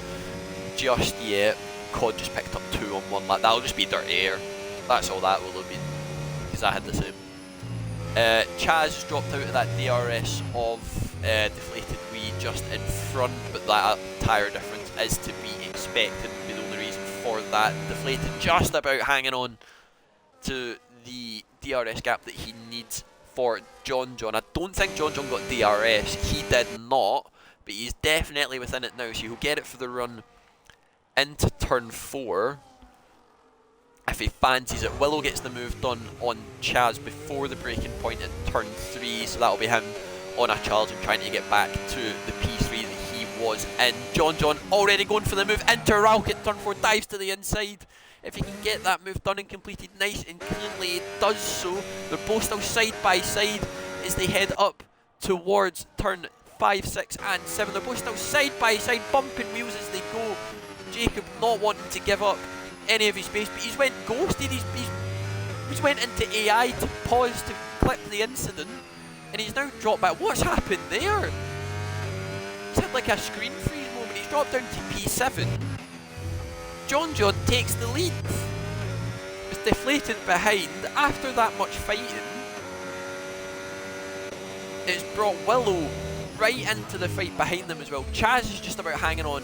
just yet. Cod just picked up 2 on 1 lap. That'll just be dirt air. That's all that will have been, because I had the same. Chaz has dropped out of that DRS of DeflatedWee just in front, but that tyre difference is to be expected. Would be the only reason for that. Deflated just about hanging on to the DRS gap that he needs for John. I don't think John got DRS. He did not, but he's definitely within it now, so he'll get it for the run into turn 4. If he fancies it, Willow gets the move done on Chaz before the breaking point at turn 3, so that'll be him on a charge and trying to get back to the P3 that he was in. John already going for the move into Ralk at turn 4, dives to the inside. If he can get that move done and completed nice and cleanly, he does so. They're both still side by side as they head up towards turn 5, 6 and 7. They're both still side by side, bumping wheels as they go. Jacob not wanting to give up any of his space, but he's went ghosted. He's went into AI to pause to clip the incident, and he's now dropped back. What's happened there? He's had like a screen freeze moment. He's dropped down to P7. John takes the lead. It's deflated behind. After that much fighting, it's brought Willow right into the fight behind them as well. Chaz is just about hanging on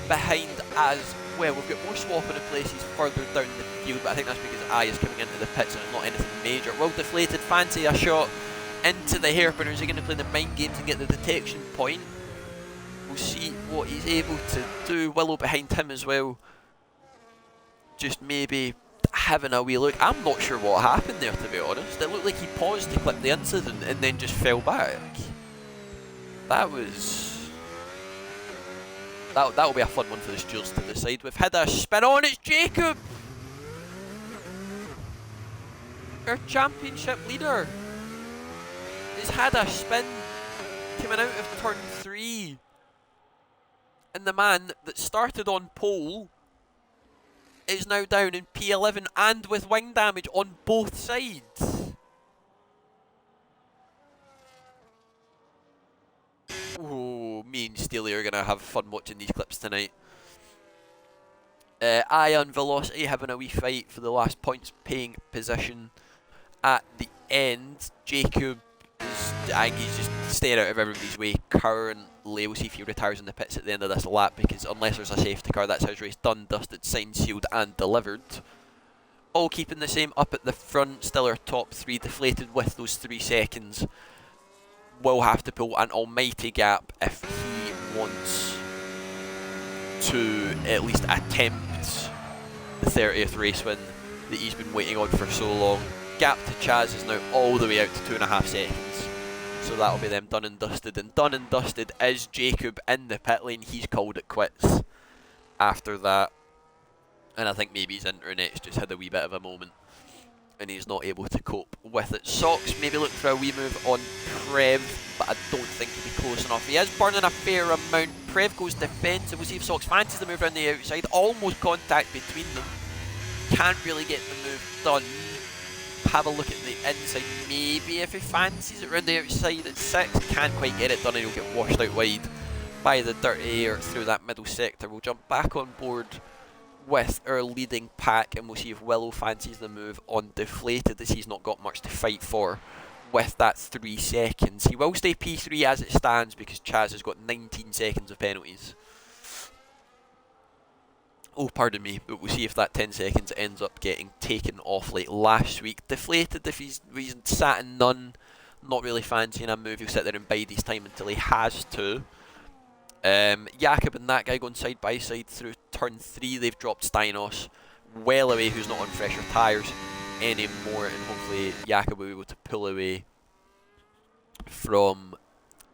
behind as well. We've got more swapping of places further down the field, but I think that's because I is coming into the pits and it's not anything major. Well, Deflated fancy a shot into the hairpin. Is he going to play the mind games and get the detection point? We'll see what he's able to do. Willow behind him as well, just maybe having a wee look. I'm not sure what happened there, to be honest. It looked like he paused to clip the incident and then just fell back. That'll be a fun one for the stewards to decide. We've had a spin on. It's Jacob, our championship leader, has had a spin coming out of turn 3, and the man that started on pole is now down in P11 and with wing damage on both sides. Oh, me and Steely are going to have fun watching these clips tonight. Aya and Velocity having a wee fight for the last points paying position at the end. Jacob is, I think he's just staying out of everybody's way currently. We'll see if he retires in the pits at the end of this lap, because unless there's a safety car, that's his race done, dusted, signed, sealed and delivered. All keeping the same up at the front, still our top 3, Deflated with those 3 seconds. Will have to pull an almighty gap if he wants to at least attempt the 30th race win that he's been waiting on for so long. Gap to Chaz is now all the way out to 2.5 seconds. So that'll be them done and dusted. And done and dusted is Jacob in the pit lane. He's called it quits after that. And I think maybe his internet's just had a wee bit of a moment and he's not able to cope with it. Socks maybe look for a wee move on Prev, but I don't think he'll be close enough. He is burning a fair amount. Prev goes defensive. We'll see if Socks fancies the move around the outside. Almost contact between them. Can't really get the move done. Have a look at the inside. Maybe if he fancies it around the outside at 6. Can't quite get it done and he'll get washed out wide by the dirty air through that middle sector. We'll jump back on board with our leading pack and we'll see if Willow fancies the move on Deflated, as he's not got much to fight for with that 3 seconds. He will stay P3 as it stands because Chaz has got 19 seconds of penalties. Oh, pardon me, but we'll see if that 10 seconds ends up getting taken off like last week. Deflated, if he's sat in none, not really fancying a move, he'll sit there and bide his time until he has to. Jakob and that guy going side by side through turn 3. They've dropped Steinos well away, who's not on fresher tyres anymore, and hopefully Jakob will be able to pull away from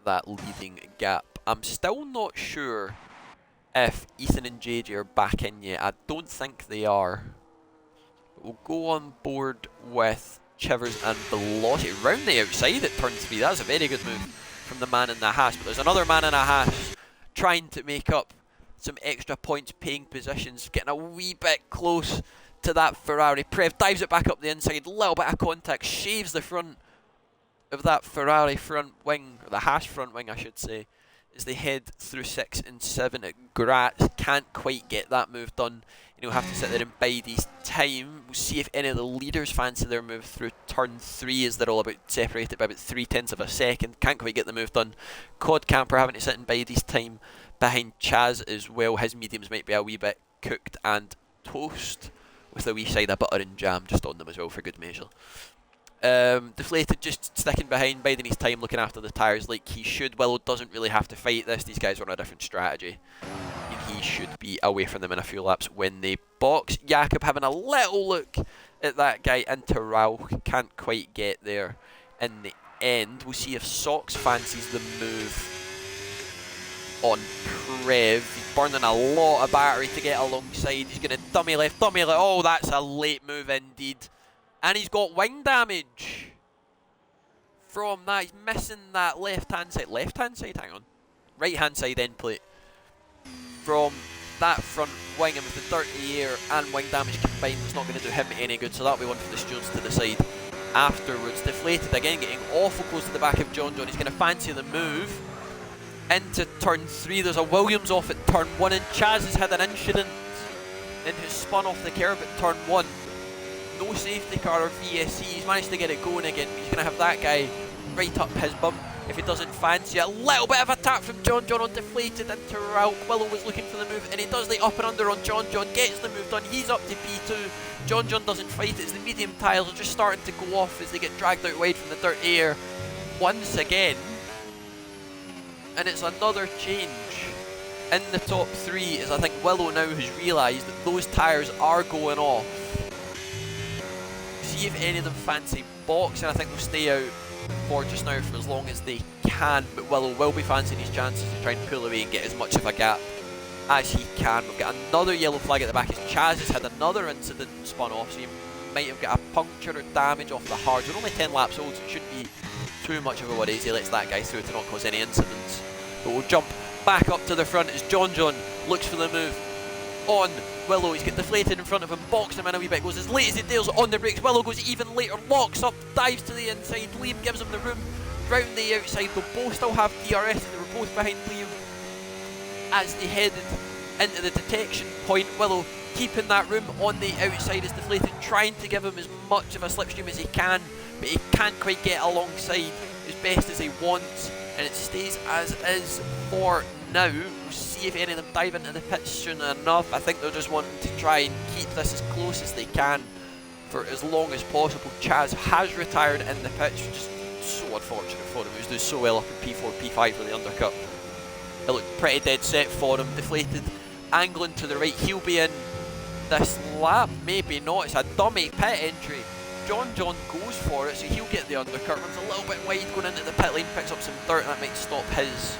that leading gap. I'm still not sure if Ethan and JJ are back in yet. I don't think they are. But we'll go on board with Chivers and Velocity round the outside at turn 3. That's a very good move from the man in the hash, but there's another man in a hash trying to make up some extra points paying positions, getting a wee bit close to that Ferrari. Prev dives it back up the inside, little bit of contact, shaves the front of that Ferrari front wing, or the hash front wing I should say, as they head through 6 and 7 at Graz. Can't quite get that move done, and he'll have to sit there and bide his time. We'll see if any of the leaders fancy their move through turn 3, as they're all about separated by about 0.3 of a second. Can't quite get the move done. Cod Camper having to sit and bide his time behind Chaz as well. His mediums might be a wee bit cooked and toast. with a wee side of butter and jam just on them as well for good measure. Deflated just sticking behind, biding his time, looking after the tyres like he should. Willow doesn't really have to fight this. These guys are on a different strategy. And he should be away from them in a few laps when they box. Jakob having a little look at that guy into Rauch. Can't quite get there in the end. We'll see if Socks fancies the move on Prev. He's burning a lot of battery to get alongside. He's going to dummy left, dummy left. Oh, that's a late move indeed. And he's got wing damage from that. He's missing that left-hand side, hang on. Right-hand side end plate from that front wing, and with the dirty air and wing damage combined, it's not going to do him any good, so that'll be one for the stewards to the side afterwards. Deflated again, getting awful close to the back of John. He's going to fancy the move into turn 3. There's a Williams off at turn 1, and Chaz has had an incident and has spun off the curb at turn 1. No safety car or VSC. He's managed to get it going again. He's going to have that guy right up his bum if he doesn't fancy it. A little bit of a tap from John on Deflated into Rauch. Willow was looking for the move, and he does the up and under on John. Gets the move done. He's up to P2. John doesn't fight it. It's the medium tyres are just starting to go off as they get dragged out wide from the dirt air once again. And it's another change in the top 3, as I think Willow now has realised that those tyres are going off. See if any of them fancy boxing. I think they'll stay out for just now for as long as they can, but Willow will be fancying his chances to try and pull away and get as much of a gap as he can. We've got another yellow flag at the back as Chaz has had another incident and spun off, so he might have got a puncture or damage off the hards. We're only 10 laps old, so it shouldn't be too much of a worry as he lets that guy through to not cause any incidents. But we'll jump back up to the front as John looks for the move on Willow. He's got Deflated in front of him, boxing him in a wee bit, goes as late as he dares on the brakes. Willow goes even later, locks up, dives to the inside. Liam gives him the room round the outside. They'll both still have DRS, and they were both behind Liam as they headed into the detection point. Willow keeping that room on the outside as Deflated, trying to give him as much of a slipstream as he can, but he can't quite get alongside as best as he wants, and it stays as is for now. We'll see if any of them dive into the pits soon enough. I think they're just wanting to try and keep this as close as they can for as long as possible. Chaz has retired in the pits, which is so unfortunate for him. He was doing so well up in P4, P5 for the undercut. It looked pretty dead set for him. Deflated, angling to the right. He'll be in this lap, maybe not. It's a dummy pit entry. John goes for it, so he'll get the undercut. Runs a little bit wide going into the pit lane, picks up some dirt, and that might stop his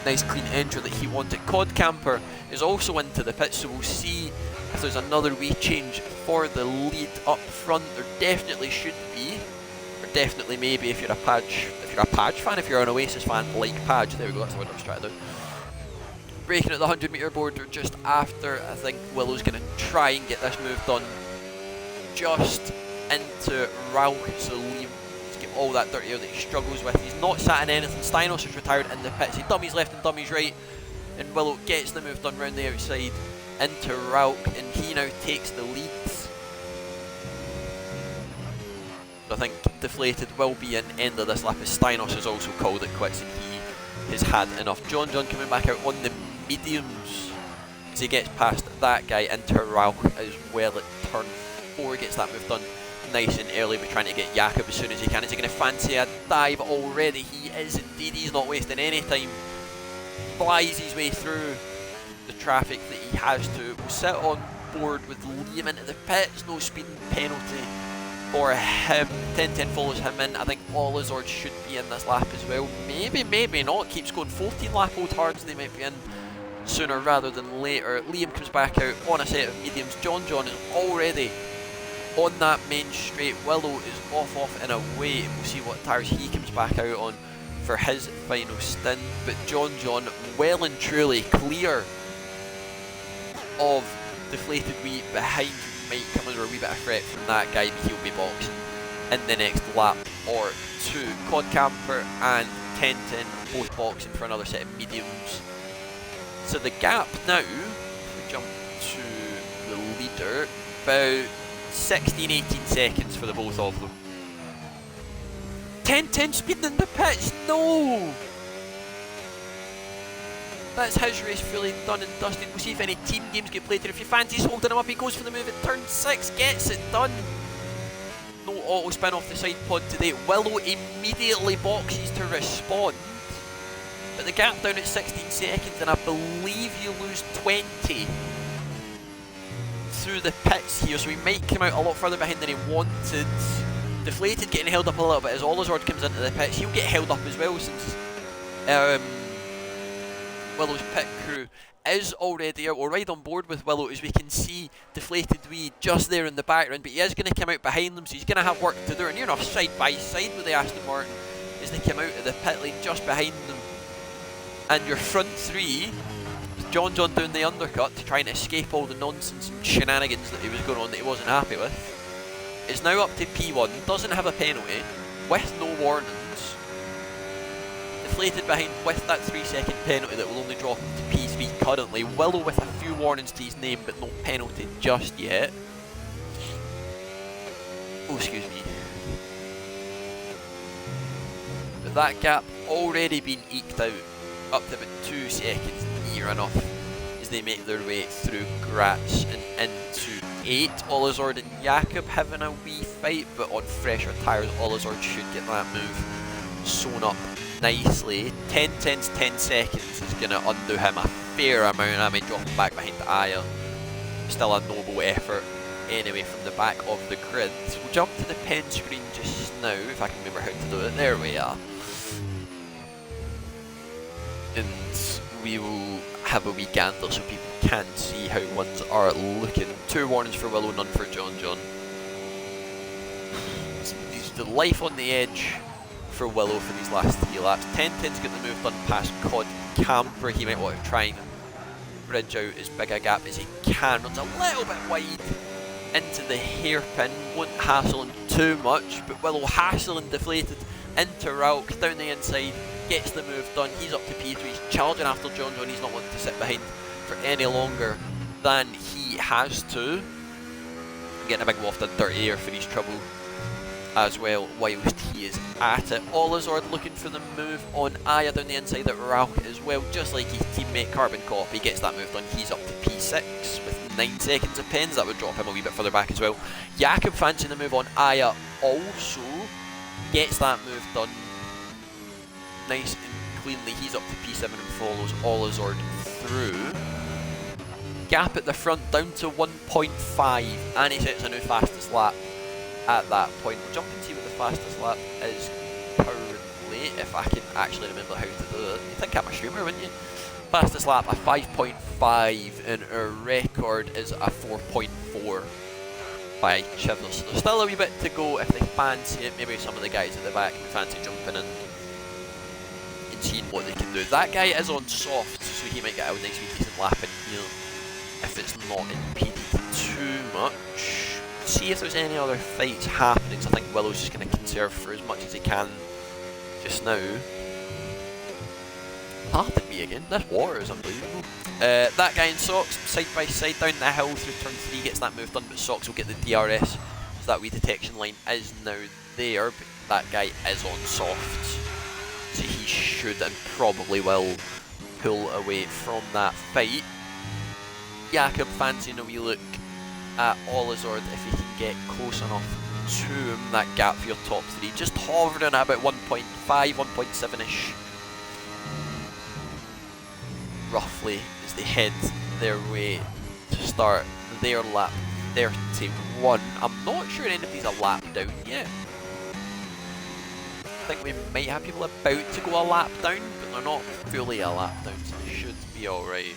nice clean entry that he wanted. Cod Camper is also into the pit, so we'll see if there's another wee change for the lead up front. There definitely should be, or definitely maybe if you're a Padge fan, if you're an Oasis fan like Padge. There we go, that's the word I'm trying to do. Braking at the 100 metre border just after. I think Willow's going to try and get this move done just into Rauch, so Liam to get all that dirty air that he struggles with. He's not sat in anything. Steinos is retired in the pits. He dummies left and dummies right, and Willow gets the move done round the outside into Rauch, and he now takes the lead. So I think Deflated will be an end of this lap as Steinos has also called it quits, and he has had enough. John coming back out on the mediums as he gets past that guy into Rauch as well at turn 4, gets that move done nice and early, but trying to get Jakob as soon as he can. Is he going to fancy a dive already? He is indeed. He's not wasting any time. Flies his way through the traffic that he has to. We'll sit on board with Liam into the pits. No speeding penalty for him. 10-10 follows him in. I think all Lizards should be in this lap as well. Maybe not. Keeps going. 14 lap old hards. They might be in sooner rather than later. Liam comes back out on a set of mediums. John is already on that main straight. Willow is off and away. We'll see what tyres he comes back out on for his final stint. But John well and truly clear of DeflatedWee behind. Might come under a wee bit of threat from that guy, but he'll be boxing in the next lap or two. Cod Camper and 10-10 both boxing for another set of mediums. So the gap now, if we jump to the leader, about 16-18 seconds for the both of them. 10-10 speeding in the pits, no! That's his race fully done and dusted. We'll see if any team games get played here. If you fancy holding him up, he goes for the move at turn 6, gets it done. No auto spin off the side pod today. Willow immediately boxes to respond. But the gap down at 16 seconds, and I believe you lose 20 through the pits here, so he might come out a lot further behind than he wanted. Deflated getting held up a little bit as Olazord comes into the pits. He'll get held up as well since Willow's pit crew is already out. We'll ride on board with Willow as we can see DeflatedWee just there in the background, but he is going to come out behind them, so he's going to have work to do. And you're off side by side with the Aston Martin as they come out of the pit lane just behind them. And your front three, John doing the undercut to try and escape all the nonsense and shenanigans that he was going on that he wasn't happy with, is now up to P1, doesn't have a penalty, with no warnings. Deflated behind with that 3-second penalty that will only drop him to P3 currently. Willow with a few warnings to his name but no penalty just yet. Oh, excuse me. But that gap already been eked out up to about 2 seconds near enough as they make their way through Graz and into 8. Olazord and Jakob having a wee fight, but on fresher tyres Olazord should get that move sewn up nicely. 10 tenths, 10 seconds is going to undo him a fair amount. I might drop him back behind Aya. Still a noble effort anyway from the back of the grid. We'll jump to the pen screen just now if I can remember how to do it. There we are. And we will have a wee gander so people can see how ones are looking. 2 warnings for Willow, none for John. He's the life on the edge for Willow for these last 3 laps. 10-10's got the move done past Cod Camper. He might want to try and bridge out as big a gap as he can. Runs a little bit wide into the hairpin. Won't hassle him too much, but Willow hassling Deflated into Ralk down the inside. Gets the move done. He's up to P3. He's charging after John. He's not wanting to sit behind for any longer than he has to. Getting a big waft of dirty air for his trouble as well whilst he is at it. Olazord looking for the move on Aya down the inside at Ralk as well, just like his teammate Carbon Copy gets that move done. He's up to P6 with 9 seconds of pens. That would drop him a wee bit further back as well. Jakob fancying the move on Aya also gets that move done nice and cleanly. He's up to P7 and follows Olazord through. Gap at the front down to 1.5 and he sets a new fastest lap at that point. We'll jump and see what the fastest lap is currently, if I can actually remember how to do it. You think I'm a streamer, wouldn't you? Fastest lap a 5.5 and our record is a 4.4 by Chivers. So there's still a wee bit to go if they fancy it. Maybe some of the guys at the back would fancy jumping in and seeing what they can do. That guy is on soft, so he might get a nice wee decent lap in here if it's not impeded too much. See if there's any other fights happening, so I think Willow's just going to conserve for as much as he can just now. Pardon me again, this water is unbelievable. That guy in socks, side by side down the hill through turn 3, gets that move done, but socks will get the DRS, so that wee detection line is now there, but that guy is on soft, so he should and probably will pull away from that fight. Jakob fancying a wee look at Olazord if he can get close enough to him. That gap for your top 3, just hovering at about 1.5, 1.7ish roughly as they head their way to start their lap 31. I'm not sure anybody's a lap down yet. I think we might have people about to go a lap down, but they're not fully a lap down, so they should be alright.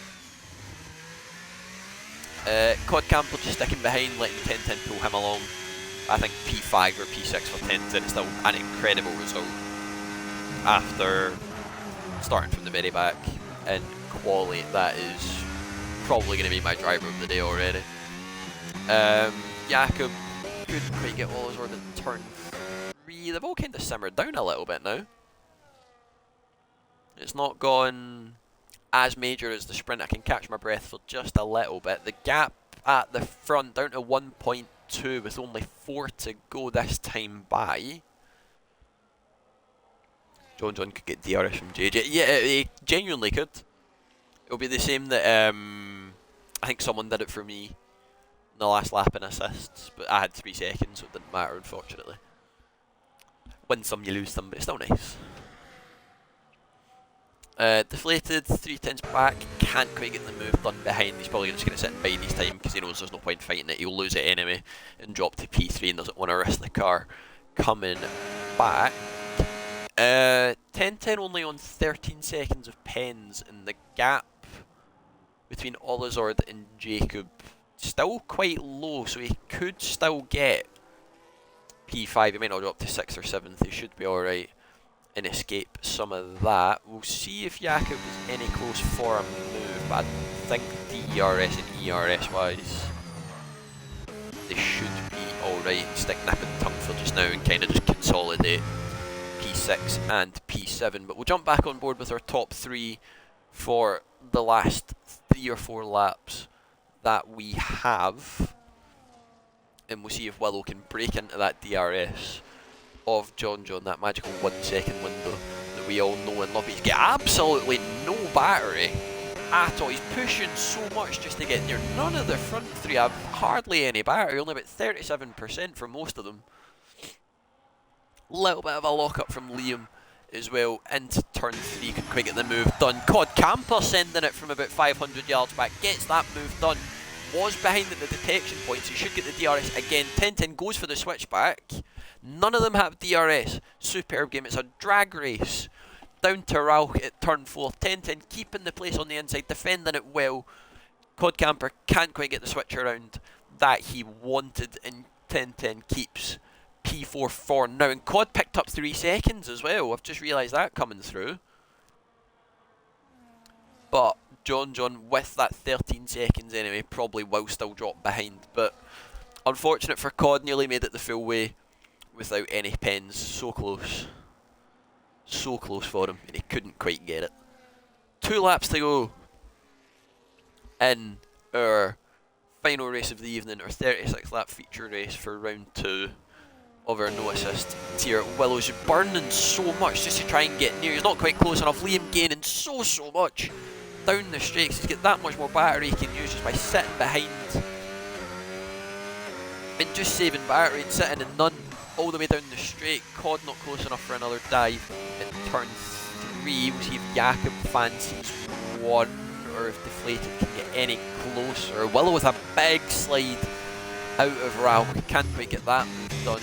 Cod Camper just sticking behind, letting 10-10 pull him along. I think P5 or P6 for 10-10 is still an incredible result after starting from the very back in quali. That is probably going to be my driver of the day already. Jakob couldn't quite get Olazord in turn 3. They've all kind of simmered down a little bit now. It's not gone as major as the sprint. I can catch my breath for just a little bit. The gap at the front down to 1.2 with only 4 to go this time by. John could get DRS from JJ. Yeah, he genuinely could. It'll be the same that I think someone did it for me in the last lap in assists, but I had 3 seconds, so it didn't matter, unfortunately. Win some, you lose some, but it's still nice. Deflated, 310's back, can't quite get the move done behind. He's probably just going to sit and bide his time because he knows there's no point fighting it. He'll lose it anyway and drop to P3 and doesn't want to risk the car coming back. 10-10 only on 13 seconds of pens, and the gap between Olazord and Jacob still quite low, so he could still get P5. He might not drop to 6th or 7th, he should be alright and escape some of that. We'll see if Jakob is any close for a move, but I think DERS and ERS wise they should be alright. Stick nip and tongue for just now and kind of just consolidate P6 and P7. But we'll jump back on board with our top 3 for the last 3 or 4 laps that we have, and we'll see if Willow can break into that DRS of John, that magical 1 second window that we all know and love. He's got absolutely no battery at all. He's pushing so much just to get near. None of the front 3 have hardly any battery, only about 37% for most of them. Little bit of a lock up from Liam as well into turn 3, couldn't quite get the move done. Cod Camper sending it from about 500 yards back, gets that move done. Was behind at the detection point, so he should get the DRS again. 10-10 goes for the switchback. None of them have DRS. Superb game. It's a drag race down to Rauch at turn 4. 10-10 keeping the place on the inside, defending it well. Cod Camper can't quite get the switch around that he wanted, and 10-10 keeps P4 for now. And Cod picked up 3 seconds as well. I've just realised that coming through. But John with that 13 seconds anyway probably will still drop behind. But unfortunate for Cod, nearly made it the full way without any pens. So close. So close for him, and he couldn't quite get it. 2 laps to go in our final race of the evening, our 36 lap feature race for round 2 of our no assist tier. Willow's burning so much just to try and get near. He's not quite close enough. Liam gaining so much down the straight. He's got that much more battery he can use just by sitting behind and just saving battery and sitting in none all the way down the straight. Cod not close enough for another dive at turn 3. We'll see if Jakob fancies 1 or if Deflated can get any closer. Willow with a big slide out of Rauch, can't quite get that move done.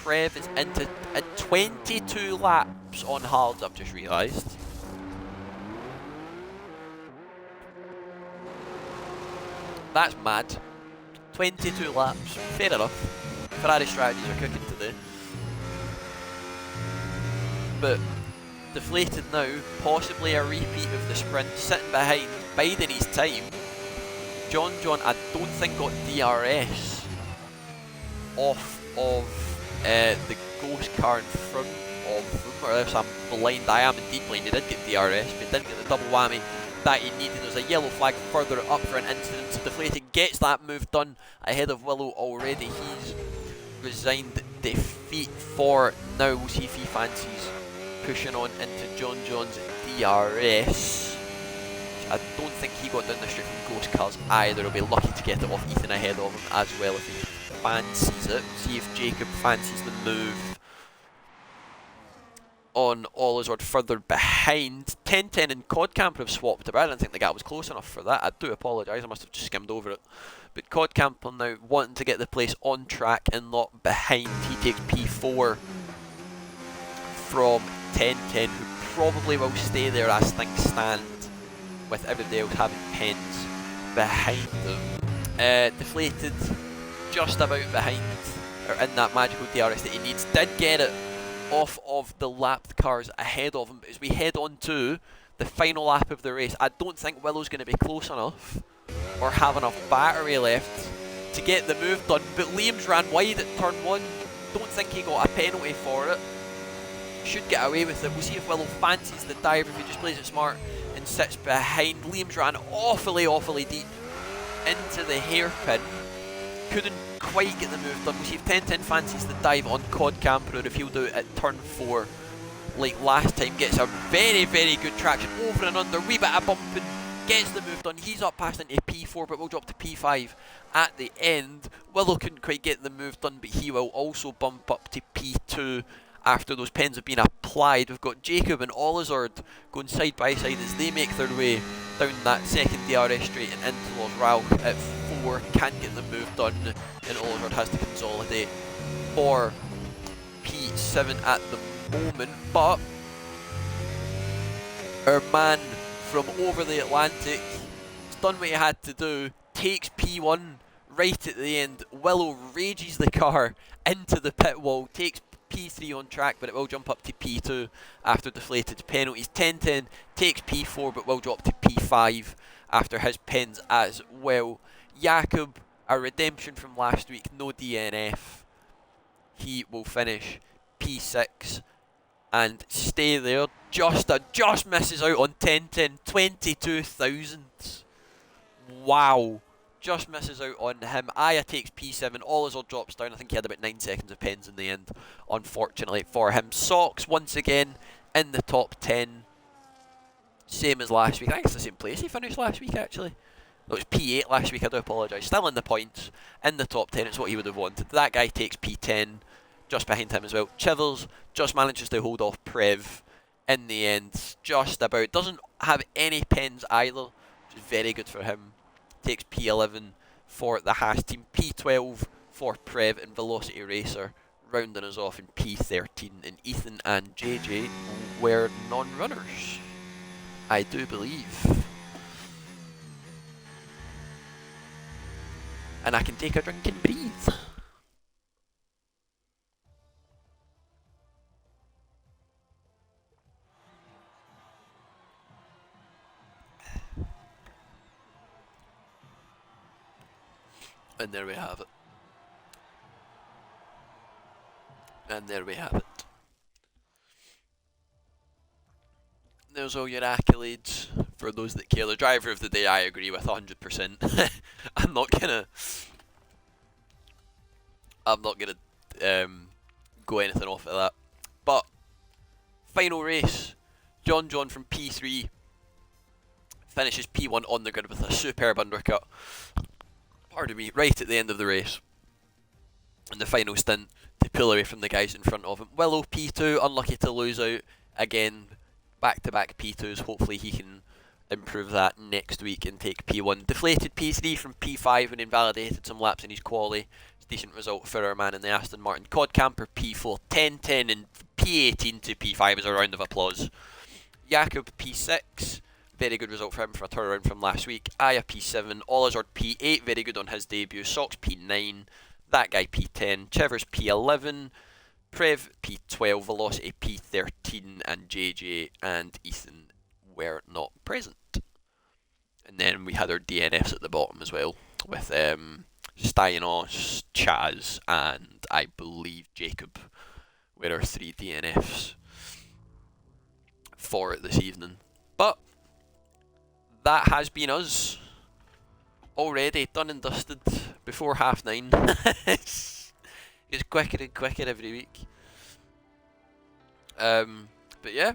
Prev is into 22 laps on hards, I've just realised. That's mad. 22 laps, fair enough. Ferrari strategies are cooking today. But Deflated now, possibly a repeat of the sprint, sitting behind, biding his time. John, I don't think got DRS off of the ghost car in front of him, or else I'm blind. I am indeed blind. He did get DRS, but he didn't get the double whammy that he needed. There's a yellow flag further up for an incident, so Deflated gets that move done ahead of Willow already. He's resigned defeat for now. We'll see if he fancies pushing on into John's DRS. I don't think he got down the straight from ghost cars either. He'll be lucky to get it off Ethan ahead of him as well if he fancies it. See if Jacob fancies the move on Olazord further behind. 10-10 and Cod Camper have swapped it, but I didn't think the gap was close enough for that. I do apologise, I must have just skimmed over it. But Cod Camper now wanting to get the place on track and not behind. He takes P4 from 10-10, who probably will stay there as things stand, with everybody else having pens behind them. Deflated just about behind, or in that magical DRS that he needs. Did get it off of the lapped cars ahead of him, but as we head on to the final lap of the race, I don't think Willow's going to be close enough or have enough battery left to get the move done. But Liam's ran wide at turn 1. Don't think he got a penalty for it. Should get away with it. We'll see if Willow fancies the dive, if he just plays it smart and sits behind. Liam's ran awfully deep into the hairpin. Couldn't quite get the move done. We'll see if 10-10 fancies the dive on Cod Camper, or if he'll do it at turn 4 like last time. Gets a very good traction over and under. Wee bit of bumping gets the move done. He's up past into P4, but will drop to P5 at the end. Willow couldn't quite get the move done, but he will also bump up to P2 after those pens have been applied. We've got Jacob and Olizard going side by side as they make their way down that second DRS straight and into Los Ralph at 4. Can't get the move done, and Olizard has to consolidate for P7 at the moment. But our man from over the Atlantic has done what he had to do, takes P1 right at the end. Willow rages the car into the pit wall, takes P3 on track, but it will jump up to P2 after deflated penalties. 10-10 takes P4, but will drop to P5 after his pens as well. Jakob, a redemption from last week, no DNF. He will finish P6 and stay there. Just misses out on 10-10, 22 thousandths. Wow. Just misses out on him. Aya takes P7. Olizard drops down. I think he had about 9 seconds of pens in the end, unfortunately for him. Socks, once again, in the top 10. Same as last week. I think it's the same place he finished last week, actually. No, it was P8 last week. I do apologise. Still in the points. In the top 10. It's what he would have wanted. That guy takes P10. Just behind him as well. Chivers just manages to hold off Prev in the end. Just about. Doesn't have any pens either, which is very good for him. Takes P11 for the Haas team, P12 for Prev and Velocity Racer, rounding us off in P13. And Ethan and JJ were non-runners, I do believe. And I can take a drink and breathe. And there we have it. And there we have it. There's all your accolades for those that care. The driver of the day, I agree with 100%. I'm not gonna go anything off of that. But final race, John from P3 finishes P1 on the grid with a superb undercut. Pardon me, right at the end of the race. And the final stint to pull away from the guys in front of him. Willow P2, unlucky to lose out. Again, back-to-back P2s. Hopefully he can improve that next week and take P1. Deflated P3 from P5 and invalidated some laps in his quali. It's a decent result for our man in the Aston Martin. Cod Camper P4, 10-10 and P18 to P5 is a round of applause. Jakob P6. Very good result for him for a turnaround from last week. Aya P7, Olizard P8, very good on his debut. Socks P9, that guy P10, Chivers P11, Prev P12, Velocity P13, and JJ and Ethan were not present. And then we had our DNFs at the bottom as well, with Steinos, Chaz, and I believe Jacob were our 3 DNFs for it this evening. But that has been us already, done and dusted before 9:30. It's quicker and quicker every week. But yeah,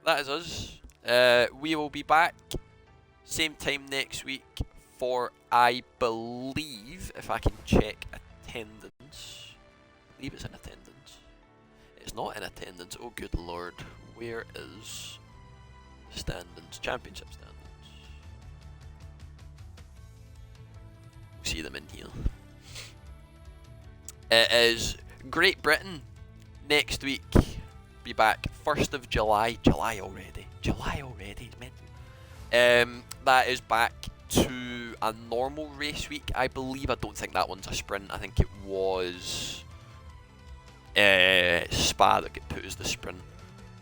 that is us. We will be back same time next week for, I believe, if I can check attendance. I believe it's in attendance. It's not in attendance. Oh good lord. Where is standings? Championship standings. See them in here. It is Great Britain next week. Be back 1st of July. July already. That is back to a normal race week, I believe. I don't think that one's a sprint. I think it was Spa that get put as the sprint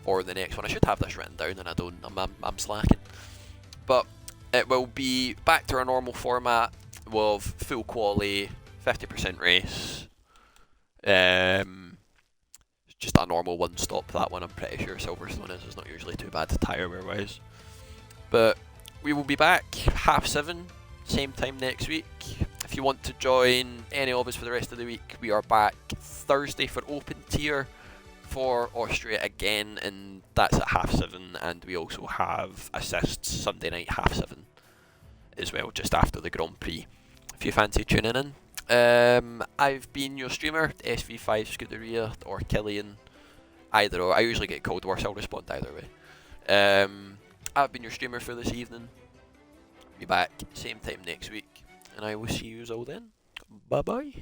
for the next one. I should have this written down and I don't. I'm slacking. But it will be back to our normal format with full quali, 50% race. Just a normal one stop, that one I'm pretty sure Silverstone is not usually too bad tyre wear wise. But we will be back 7:30, same time next week. If you want to join any of us for the rest of the week, we are back Thursday for open tier for Austria again, and that's at 7:30, and we also have assists Sunday night 7:30 as well, just after the Grand Prix, if you fancy tuning in. I've been your streamer, SV5 Scuderia or Killian, either or. I usually get called worse, I'll respond either way. I've been your streamer for this evening. Be back same time next week, and I will see you all then. Bye bye.